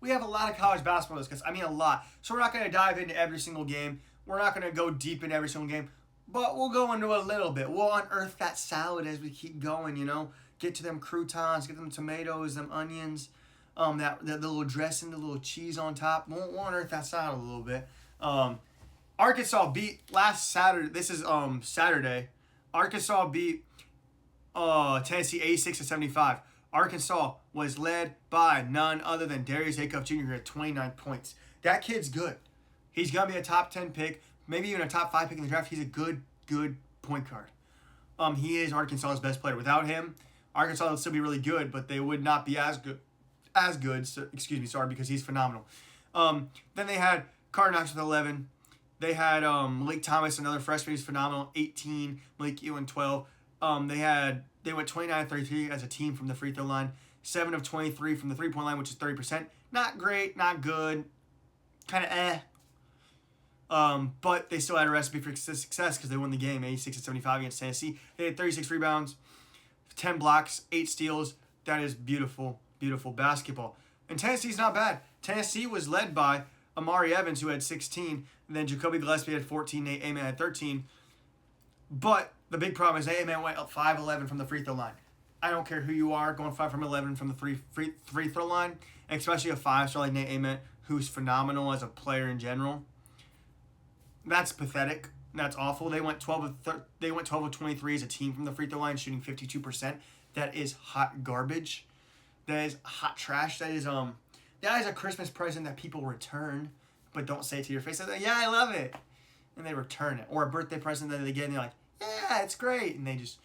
a lot of college basketball to discuss. I mean, a lot. So we're not going to dive into every single game. We're not going to go deep in every single game, but we'll go into a little bit. We'll unearth that salad as we keep going, Get to them croutons, get them tomatoes, them onions, that little dressing, the little cheese on top. We'll unearth that salad a little bit. Arkansas beat last Saturday. This is Saturday. Arkansas beat Tennessee 86-75. Arkansas was led by none other than Darius Acuff Jr. who had 29 points. That kid's good. He's gonna be a top 10 pick, maybe even a top 5 pick in the draft. He's a good point guard. He is Arkansas's best player. Without him, Arkansas would still be really good, but they would not be as good. Because he's phenomenal. Then they had Carter Knox with 11. They had Malik Thomas, another freshman who's phenomenal, 18. Malik Ewan, 12. They went 29-33 as a team from the free throw line. 7 of 23 from the three-point line, which is 30%. Not great, not good. Kind of But they still had a recipe for success because they won the game 86-75 against Tennessee. They had 36 rebounds, 10 blocks, 8 steals. That is beautiful, beautiful basketball. And Tennessee's not bad. Tennessee was led by Amari Evans, who had 16. And then Jacoby Gillespie had 14. Nate Amen had 13. But the big problem is Amen went up 5-11 from the free throw line. I don't care who you are, going 5 from 11 from the free throw line, and especially a 5-star like Nate Amen, who's phenomenal as a player in general. That's pathetic. That's awful. They went 12 of 23 as a team from the free throw line, shooting 52%. That is hot garbage. That is hot trash. That is a Christmas present that people return, but don't say it to your face. They're like, yeah, I love it, and they return it. Or a birthday present that they get, and they're like, yeah, it's great, and they just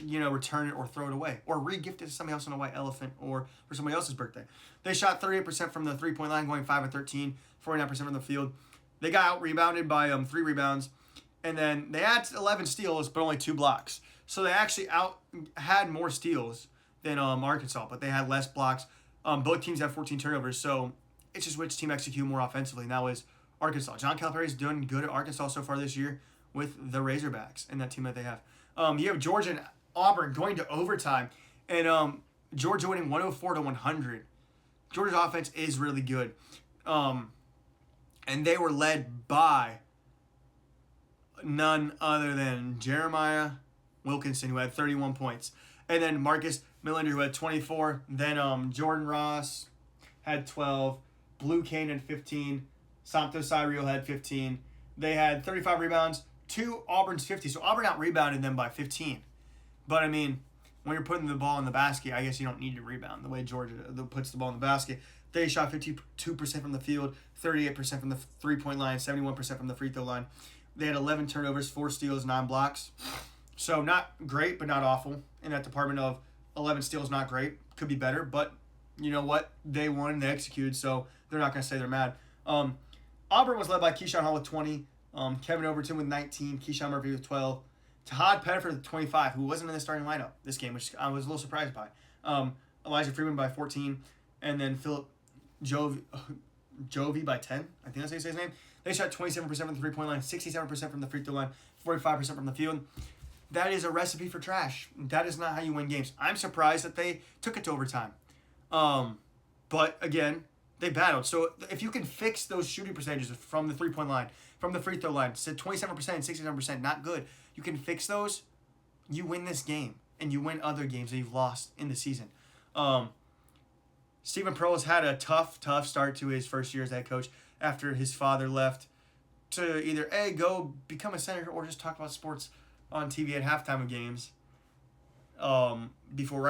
return it or throw it away or re-gift it to somebody else on a white elephant or for somebody else's birthday. They shot 38% from the three-point line, going 5 of 13, 49% from the field. They got out-rebounded by 3 rebounds, and then they had 11 steals but only 2 blocks. So they actually had more steals than Arkansas, but they had less blocks. Both teams had 14 turnovers, so it's just which team execute more offensively, and that was Arkansas. John Calipari's doing good at Arkansas so far this year with the Razorbacks and that team that they have. You have Georgia and Auburn going to overtime, and Georgia winning 104-100. Georgia's offense is really good, and they were led by none other than Jeremiah Wilkinson, who had 31 points, and then Marcus Millender, who had 24. Then Jordan Ross had 12. Blue Kane had 15. Santos Cyril had 15. They had 35 rebounds to Auburn's 50. So Auburn out-rebounded them by 15. But, I mean, when you're putting the ball in the basket, I guess you don't need to rebound the way Georgia puts the ball in the basket. They shot 52% from the field, 38% from the three-point line, 71% from the free throw line. They had 11 turnovers, 4 steals, 9 blocks. So not great, but not awful. In that department of 11 steals, not great. Could be better, but you know what? They won and they executed, so they're not going to say they're mad. Auburn was led by Keyshawn Hall with 20, Kevin Overton with 19, Keyshawn Murphy with 12, Tahad Pettiford with 25, who wasn't in the starting lineup this game, which I was a little surprised by. Elijah Freeman by 14, and then Philip Jovie by 10. I think that's how you say his name. They shot 27% from the three-point line, 67% from the free throw line, 45% from the field. That is a recipe for trash. That is not how you win games. I'm surprised that they took it to overtime. But, again, they battled. So if you can fix those shooting percentages from the three-point line, from the free throw line, said 27% and 67%, not good. You can fix those, you win this game, and you win other games that you've lost in the season. Stephen Pearl's had a tough start to his first year as head coach after his father left to either, A, go become a senator or just talk about sports on TV at halftime of games right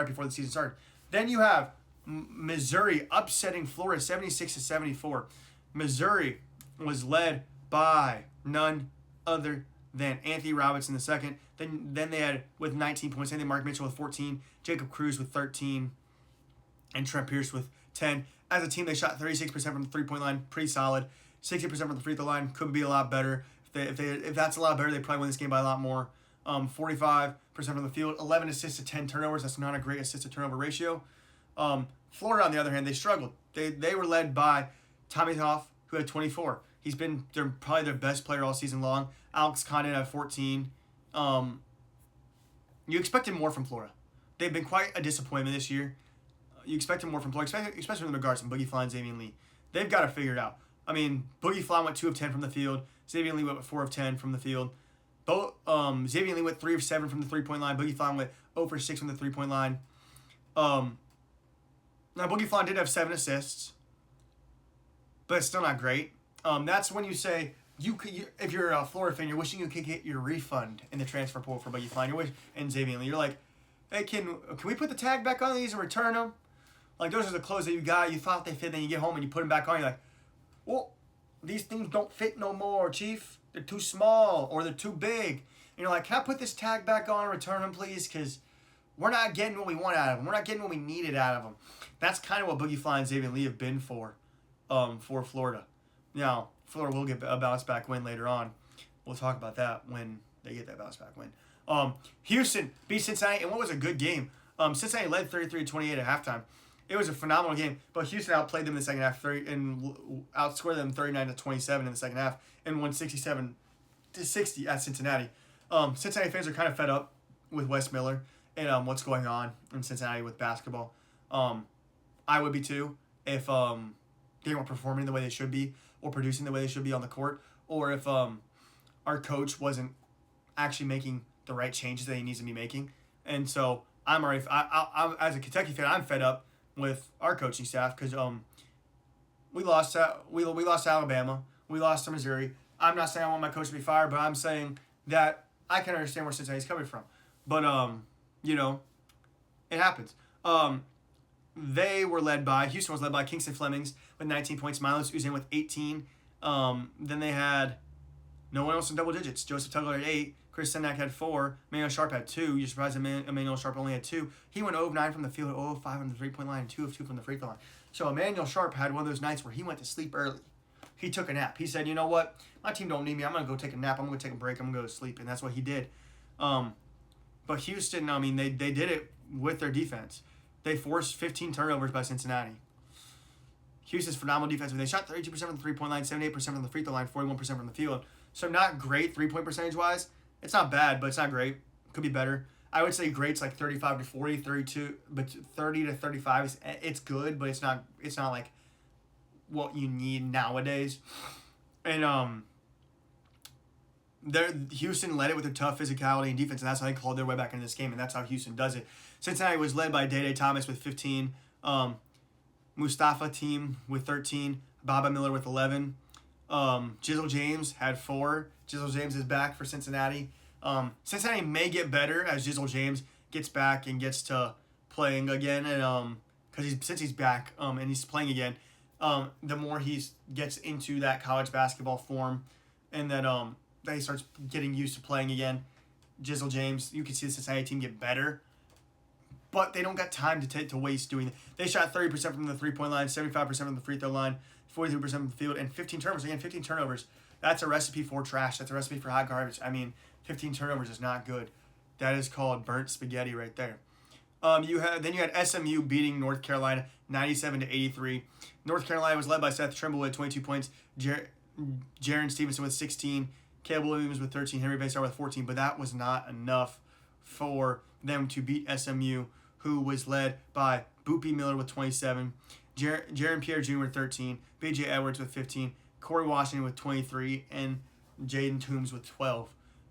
before the season started. Then you have Missouri upsetting Florida 76-74. Missouri was led by none other than Anthony Robinson II. Then they had with 19 points, and then Mark Mitchell with 14, Jacob Cruz with 13, and Trent Pierce with 10. As a team, they shot 36% from the three-point line, pretty solid. 60% from the free throw line, could be a lot better. If that's a lot better, they probably win this game by a lot more. 45% from the field, 11 assists to 10 turnovers. That's not a great assist-to-turnover ratio. Florida, on the other hand, they struggled. They were led by Tommy Hoff, who had 24. They're probably their best player all season long. Alex Condon had 14. You expected more from Florida. They've been quite a disappointment this year. You expected more from Florida, especially in regards to Boogie Fly and Xavier Lee. They've got to figure it out. I mean, Boogie Fly went 2 of 10 from the field. Xavier Lee went 4 of 10 from the field. Xavier Lee went 3 of 7 from the three-point line. Boogie Fly went 0 for 6 from the three-point line. Now, Boogie Fly did have 7 assists, but it's still not great. That's when you say, if you're a Florida fan, you're wishing you could get your refund in the transfer portal for Boogie Fly and Xavier Lee. You're like, hey, can we put the tag back on these and return them? Like, those are the clothes that you got. You thought they fit, then you get home and you put them back on. You're like, well, these things don't fit no more, Chief. They're too small or they're too big. And you're like, can I put this tag back on and return them, please? Because we're not getting what we want out of them. We're not getting what we needed out of them. That's kind of what Boogie Fly and Xavier Lee have been for Florida. Now, Florida will get a bounce-back win later on. We'll talk about that when they get that bounce-back win. Houston beat Cincinnati in what was a good game. Cincinnati led 33-28 at halftime. It was a phenomenal game, but Houston outplayed them in the second half and outscored them 39-27 in the second half and won 67-60 at Cincinnati. Cincinnati fans are kind of fed up with Wes Miller and what's going on in Cincinnati with basketball. I would be too if they weren't performing the way they should be or producing the way they should be on the court, or if our coach wasn't actually making the right changes that he needs to be making. And so I'm as a Kentucky fan, I'm fed up with our coaching staff because we lost to Alabama, we lost to Missouri. I'm not saying I want my coach to be fired, but I'm saying that I can understand where Cincinnati's coming from. But it happens. Houston was led by Kingston Flemings with 19 points, Milos Uzan with 18. Then they had no one else in double digits. Joseph Tugler had 8. Chris Senak had 4. Emmanuel Sharp had 2. You're surprised Emmanuel Sharp only had 2. He went 0 of 9 from the field, 0 of 5 on the three-point line, and 2 of 2 from the free throw line. So Emmanuel Sharp had one of those nights where he went to sleep early. He took a nap. He said, you know what? My team don't need me. I'm going to go take a nap. I'm going to take a break. I'm going to go to sleep. And that's what he did. But Houston, they did it with their defense. They forced 15 turnovers by Cincinnati. Houston's phenomenal defense. They shot 32% from the three-point line, 78% from the free throw line, 41% from the field. So not great three-point percentage-wise. It's not bad, but it's not great. Could be better. I would say great's like 35 to 40, 32, but 30 to 35 it's good, but it's not like what you need nowadays. And Houston led it with a tough physicality and defense, and that's how they clawed their way back into this game, and that's how Houston does it. Cincinnati was led by Day Thomas with 15, Mustafa Team with 13, Baba Miller with 11. Jizzle James had 4. Jizzle James is back for Cincinnati. Cincinnati may get better as Jizzle James gets back and gets to playing again, and since he's back and he's playing again, the more he gets into that college basketball form, and that he starts getting used to playing again. Jizzle James, you can see the Cincinnati team get better, but they don't got time to waste doing it. They shot 30% from the three-point line, 75% from the free throw line, 43% from the field, and 15 turnovers. Again, 15 turnovers. That's a recipe for trash. That's a recipe for hot garbage. 15 turnovers is not good. That is called burnt spaghetti right there. You had SMU beating North Carolina 97-83. North Carolina was led by Seth Trimble with 22 points, Jaron Stevenson with 16, Caleb Williams with 13, Henry Baystar with 14, but that was not enough for them to beat SMU, who was led by Boopy Miller with 27, Jaron Pierre Jr. with 13, B.J. Edwards with 15, Corey Washington with 23, and Jaden Toombs with 12.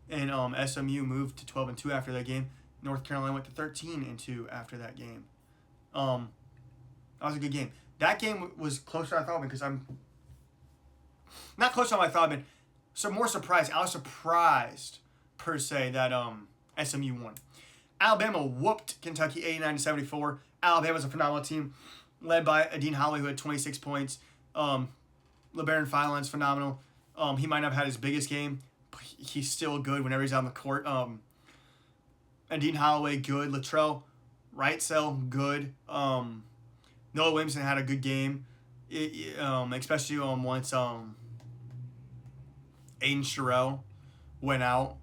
And SMU moved to 12-2 after that game. North Carolina went to 13-2 after that game. That was a good game. That game was closer than I thought, because I'm not closer than I thought, but so more surprised. I was surprised per se that SMU won. Alabama whooped Kentucky 89-74. Alabama's a phenomenal team, led by Adine Holloway, who had 26 points. LeBaron Filan's phenomenal. He might not have had his biggest game, but he's still good whenever he's on the court. Adine Holloway, good. Latrell Wrightsell, good. Noah Williamson had a good game, especially once Aiden Sherrill went out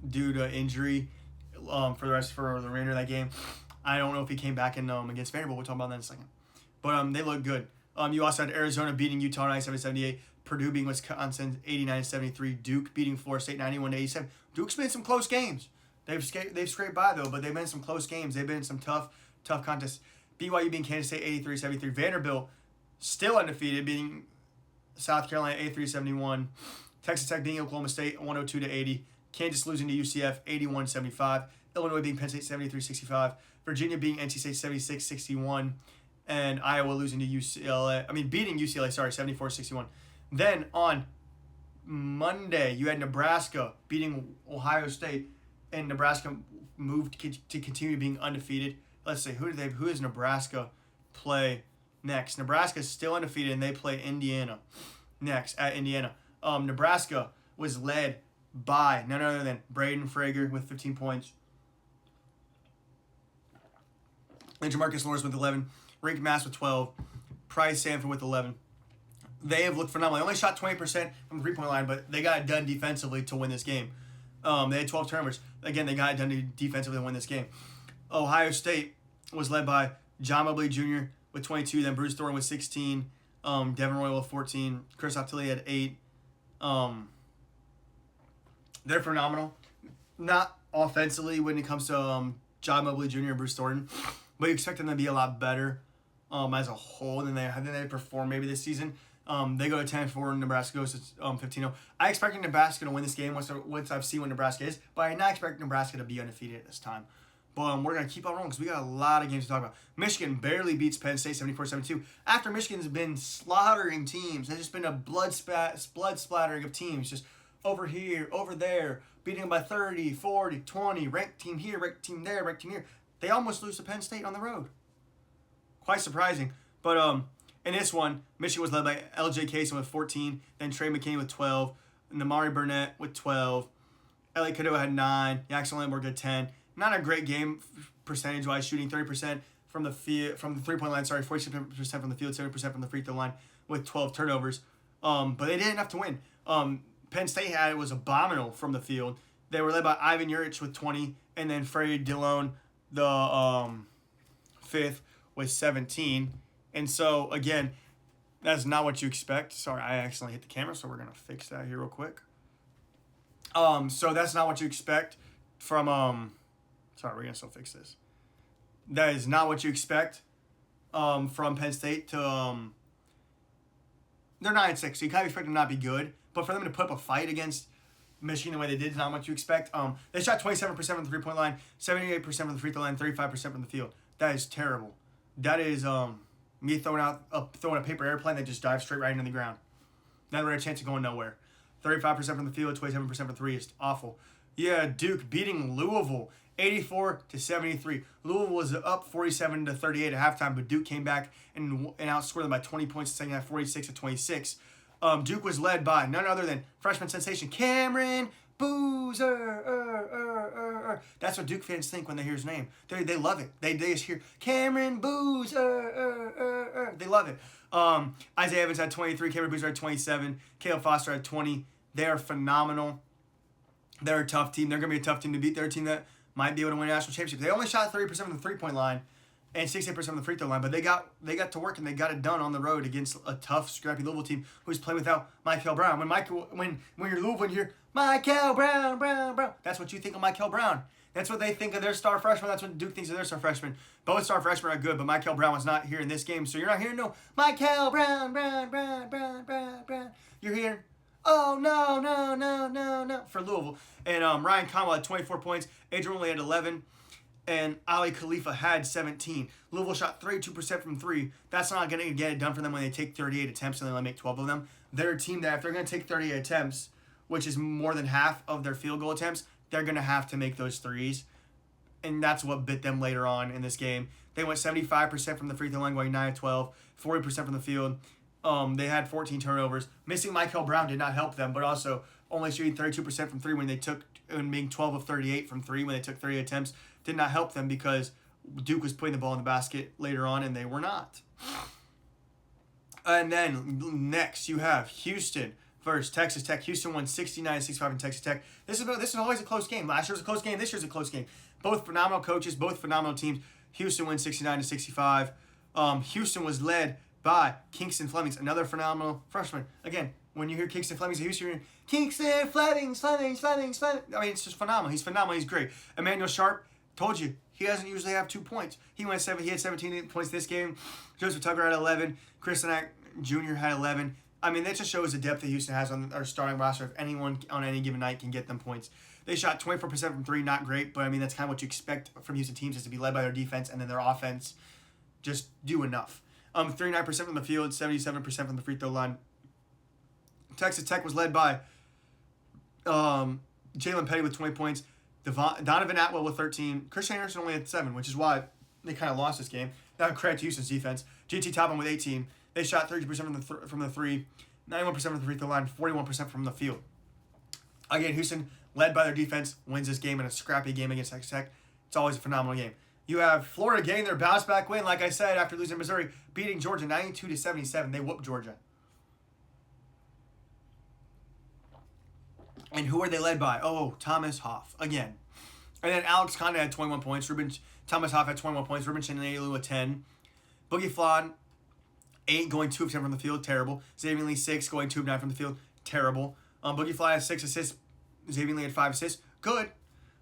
due to injury for the remainder of that game. I don't know if he came back in against Vanderbilt. We'll talk about that in a second. But they look good. You also had Arizona beating Utah 97-78, Purdue beating Wisconsin 89-73, Duke beating Florida State 91-87. Duke's been in some close games. They've scraped by though, but they've been in some close games. They've been in some tough contests. BYU beating Kansas State 83-73. Vanderbilt still undefeated, beating South Carolina 83-71. Texas Tech beating Oklahoma State 102-80. Kansas losing to UCF 81-75. Illinois beating Penn State 73-65. Virginia beating NC State 76-61. And Iowa losing to beating UCLA, 74-61. Then on Monday, you had Nebraska beating Ohio State, and Nebraska moved to continue being undefeated. Let's see, who does Nebraska play next? Nebraska is still undefeated, and they play Indiana next at Indiana. Nebraska was led by none other than Braden Frager with 15 points, and Jamarcus Lawrence with 11, Rink Mass with 12, Price Sanford with 11. They have looked phenomenal. They only shot 20% from the three-point line, but they got it done defensively to win this game. They had 12 turnovers. Again, they got it done defensively to win this game. Ohio State was led by John Mobley Jr., with 22. Then Bruce Thornton with 16. Devin Royal with 14. Chris Tilly had 8. They're phenomenal. Not offensively when it comes to John Mobley Jr. and Bruce Thornton, but you expect them to be a lot better as a whole than they perform maybe this season. They go to 10-4, Nebraska goes to 15-0. I expect Nebraska to win this game once I've seen what Nebraska is, but I not expect Nebraska to be undefeated at this time. But we're going to keep on rolling because we got a lot of games to talk about. Michigan barely beats Penn State 74-72. After Michigan's been slaughtering teams, there's just been a blood splattering of teams just over here, over there, beating them by 30, 40, 20, ranked team here, ranked team there, ranked team here. They almost lose to Penn State on the road. Quite surprising. But in this one, Michigan was led by L.J. Cason with 14, then Trey McKinney with 12, Namari Burnett with 12, Elliot Cadeau had 9, Jackson Lamborg had 10. Not a great game percentage-wise, shooting 30% from the three-point line. 47% from the field, 70% from the free throw line, with 12 turnovers. But they did enough to win. Penn State was abominable from the field. They were led by Ivan Juric with 20, and then Freddie Dillon, the fifth, with 17. And so again, that's not what you expect. Sorry, I accidentally hit the camera, so we're gonna fix that here real quick. So that's not what you expect from Sorry, we're going to still fix this. That is not what you expect from Penn State to they're 9-6, so you kind of expect them to not be good. But for them to put up a fight against Michigan the way they did is not what you expect. They shot 27% from the three-point line, 78% from the free throw line, 35% from the field. That is terrible. That is me throwing a paper airplane that just dives straight right into the ground. Never had a chance of going nowhere. 35% from the field, 27% from 3 is awful. Yeah, Duke beating Louisville 84-73. Louisville was up 47-38 at halftime, but Duke came back and outscored them by 20 points in the second half, 46-26. Duke was led by none other than freshman sensation Cameron Boozer. That's what Duke fans think when they hear his name. They love it. They just hear Cameron Boozer. They love it. Isaiah Evans had 23. Cameron Boozer had 27. Caleb Foster had 20. They are phenomenal. They're a tough team. They're going to be a tough team to beat. They're a team that might be able to win a national championship. They only shot 30% from the three-point line and 68% from the free throw line, but they got to work and they got it done on the road against a tough, scrappy Louisville team who's playing without Michael Brown. When you're Louisville and you hear Michael Brown, that's what you think of Michael Brown. That's what they think of their star freshman. That's what Duke thinks of their star freshman. Both star freshmen are good, but Michael Brown was not here in this game, so you're not hearing no Michael Brown. You're hearing, oh, no, for Louisville. And Ryan Conwell had 24 points. Adrian Woolley had 11. And Ali Khalifa had 17. Louisville shot 32% from 3. That's not going to get it done for them when they take 38 attempts and they only make 12 of them. They're a team that if they're going to take 38 attempts, which is more than half of their field goal attempts, they're going to have to make those threes. And that's what bit them later on in this game. They went 75% from the free throw line, going 9 of 12, 40% from the field. They had 14 turnovers. Missing Michael Brown did not help them, but also only shooting 32% from 3 and being 12 of 38 from 3 when they took 38 attempts did not help them because Duke was putting the ball in the basket later on and they were not. And then next you have Houston versus Texas Tech. Houston won 69-65 in Texas Tech. This is always a close game. Last year was a close game. This year's a close game. Both phenomenal coaches, both phenomenal teams. Houston wins 69-65. Houston was led by Kingston Flemings, another phenomenal freshman. Again, when you hear Kingston Flemings at Houston, you're hearing Kingston Flemings. I mean, it's just phenomenal. He's phenomenal. He's great. Emmanuel Sharp, told you, he doesn't usually have 2 points. He had 17 points this game. Joseph Tucker had 11. Chris Nack Jr. had 11. I mean, that just shows the depth that Houston has on our starting roster. If anyone on any given night can get them points. They shot 24% from 3, not great, but I mean, that's kind of what you expect from Houston teams is to be led by their defense and then their offense just do enough. 39% from the field, 77% from the free throw line. Texas Tech was led by Jalen Petty with 20 points, Donovan Atwell with 13, Christian Anderson only had 7, which is why they kind of lost this game. Now credit to Houston's defense. GT Topham with 18. They shot 30% from the 3, 91% from the free throw line, 41% from the field. Again, Houston, led by their defense, wins this game in a scrappy game against Texas Tech. It's always a phenomenal game. You have Florida getting their bounce back win, like I said, after losing to Missouri, beating Georgia 92-77. They whooped Georgia. And who are they led by? Oh, Thomas Hoff again. And then Alex Conda had 21 points. Thomas Hoff had 21 points. Ruben Chanelu with 10. Boogie Flan, 8 going 2 of 10 from the field, terrible. Xavier Lee, 6 going 2 of 9 from the field, terrible. Boogie Fly has 6 assists. Xavier Lee had 5 assists, good.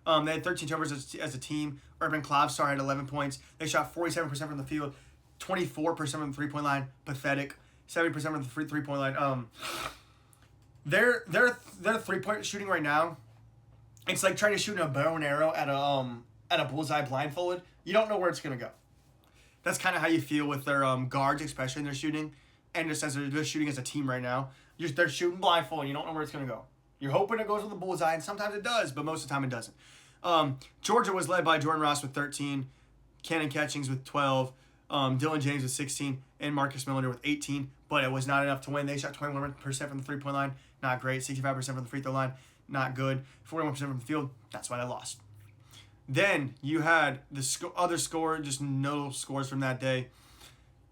They had 13 turnovers as a team. Urban Klobstar had 11 points. They shot 47% from the field, 24% from the three-point line, pathetic. 70% from the three-point line. Their three-point shooting right now, it's like trying to shoot a bow and arrow at a bullseye blindfolded. You don't know where it's gonna go. That's kind of how you feel with their guards, especially in their shooting, and just as they're shooting as a team right now. They're shooting blindfold, and you don't know where it's gonna go. You're hoping it goes with the bullseye, and sometimes it does, but most of the time it doesn't. Georgia was led by Jordan Ross with 13, Cannon Catchings with 12, Dylan James with 16, and Marcus Miller with 18, but it was not enough to win. They shot 21% from the three-point line, not great. 65% from the free throw line, not good. 41% from the field, that's why they lost. Then you had the other score, just notable scores from that day.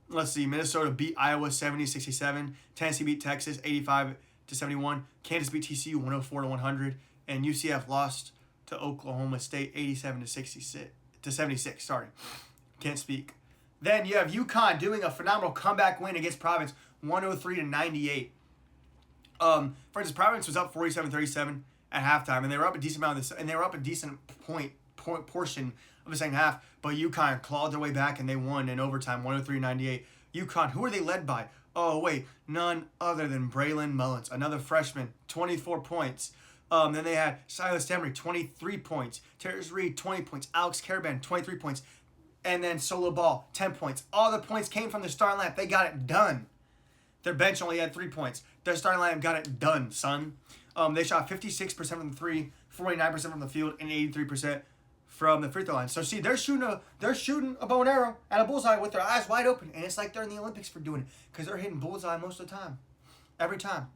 Let's see, Minnesota beat Iowa 70-67, Tennessee beat Texas 85-71, Kansas beat TCU 104-100, and UCF lost to Oklahoma State 87-76. Sorry, can't speak. Then you have UConn doing a phenomenal comeback win against Providence, 103-98. For instance, Providence was up 47-37 at halftime, and they were up a decent amount of this, and they were up a decent portion of the second half. But UConn clawed their way back, and they won in overtime, 103-98. UConn, who are they led by? Oh wait, none other than Braylon Mullins, another freshman, 24 points. Then they had Silas Emery, 23 points. Terrence Reed, 20 points. Alex Caravan, 23 points. And then Solo Ball, 10 points. All the points came from the starting lineup. They got it done. Their bench only had 3 points. Their starting lineup got it done, son. They shot 56% from the three, 49% from the field, and 83% from the free throw line. So see, they're shooting a bow and arrow at a bullseye with their eyes wide open, and it's like they're in the Olympics for doing it because they're hitting bullseye most of the time, every time.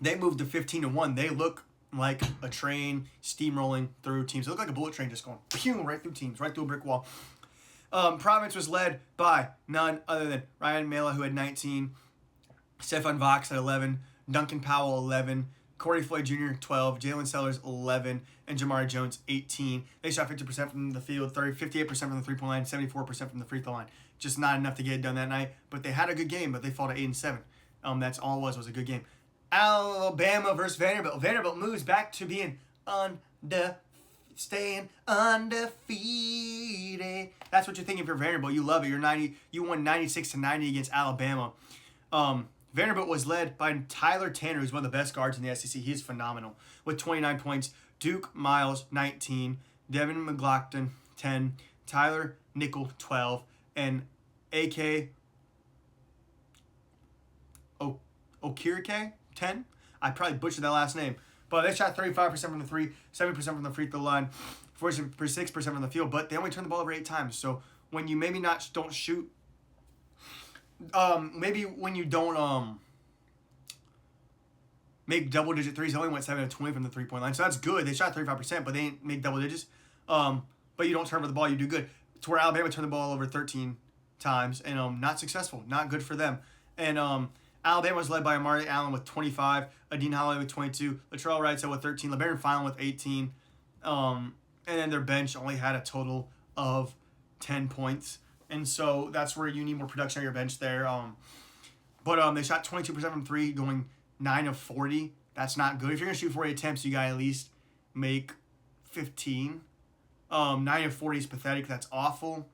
They moved to 15-1. They look like a train steamrolling through teams. They look like a bullet train just going pew right through teams, right through a brick wall. Providence was led by none other than Ryan Mela, who had 19, Stefan Vox at 11, Duncan Powell 11, Corey Floyd Jr. 12, Jalen Sellers 11, and Jamari Jones 18. They shot 50% from the field, 58% from the three-point line, 74% from the free throw line. Just not enough to get it done that night. But they had a good game, but they fall to 8-7. That's all it was a good game. Alabama versus Vanderbilt. Vanderbilt moves back to being staying undefeated. That's what you're thinking for Vanderbilt. You love it. You won 96-90 against Alabama. Vanderbilt was led by Tyler Tanner, who's one of the best guards in the SEC. He's phenomenal with 29 points. Duke Miles 19, Devin McLaughlin 10, Tyler Nickel 12, and AK Okirike 10. I probably butchered that last name. But they shot 35% from the three, 70% from the free throw line, 46% from the field. But they only turned the ball over 8 times. So when you maybe don't shoot, maybe when you don't make double-digit threes, they only went 7 of 20 from the three-point line. So that's good. They shot 35%, but they didn't make double digits. But you don't turn over the ball, you do good. To where Alabama turned the ball over 13 times and not successful. Not good for them. And Alabama was led by Amari Allen with 25, Adine Holloway with 22, Latrell Wrightsell with 13, LeBaron Fallon with 18. And then their bench only had a total of 10 points. And so that's where you need more production on your bench there. But they shot 22% from 3, going 9 of 40. That's not good. If you're going to shoot 40 attempts, you got to at least make 15. 9 of 40 is pathetic. That's awful.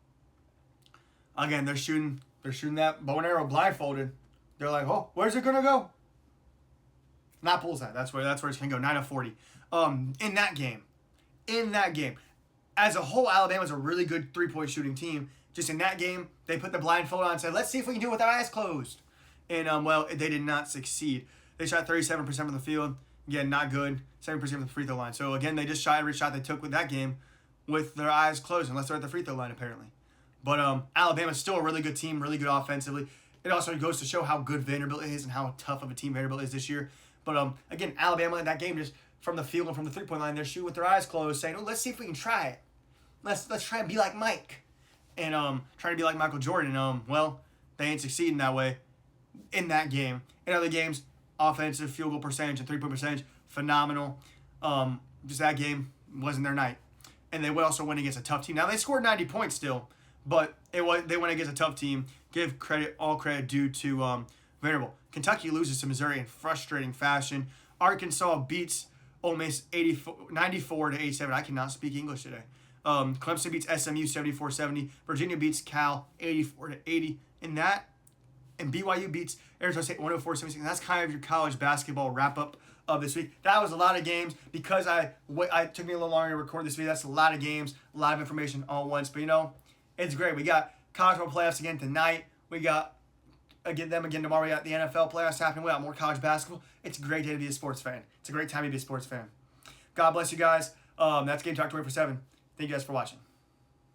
Again, they're shooting that bow and arrow blindfolded. They're like, oh, where's it going to go? Not bullseye. That's where it's going to go. 9 of 40. In that game, as a whole, Alabama's a really good three-point shooting team. Just in that game, they put the blindfold on and said, let's see if we can do it with our eyes closed. And, they did not succeed. They shot 37% from the field. Again, not good. 7% from the free throw line. So, again, they just shot every shot they took with that game with their eyes closed, unless they're at the free throw line, apparently. But Alabama's still a really good team, really good offensively. It also goes to show how good Vanderbilt is and how tough of a team Vanderbilt is this year. But, again, Alabama in that game, just from the field and from the three-point line, they're shooting with their eyes closed, saying, oh, let's see if we can try it. Let's try and be like Mike. And trying to be like Michael Jordan. They ain't succeeding that way in that game. In other games, offensive field goal percentage and three-point percentage, phenomenal. Just that game wasn't their night. and they would also win against a tough team. Now, they scored 90 points still, but they went against a tough team. Give all credit due to Vanderbilt. Kentucky loses to Missouri in frustrating fashion. Arkansas beats Ole Miss 94-87. I cannot speak English today. Clemson beats SMU 74-70. Virginia beats Cal 84-80. And BYU beats Arizona State 104-76. And that's kind of your college basketball wrap-up of this week. That was a lot of games because it took me a little longer to record this video. That's a lot of games, a lot of information all at once. But, it's great. We got College Football Playoffs again tonight. We got them again tomorrow. We got the NFL playoffs happening. We got more college basketball. It's a great day to be a sports fan. It's a great time to be a sports fan. God bless you guys. That's Game Talk 24/7. Thank you guys for watching.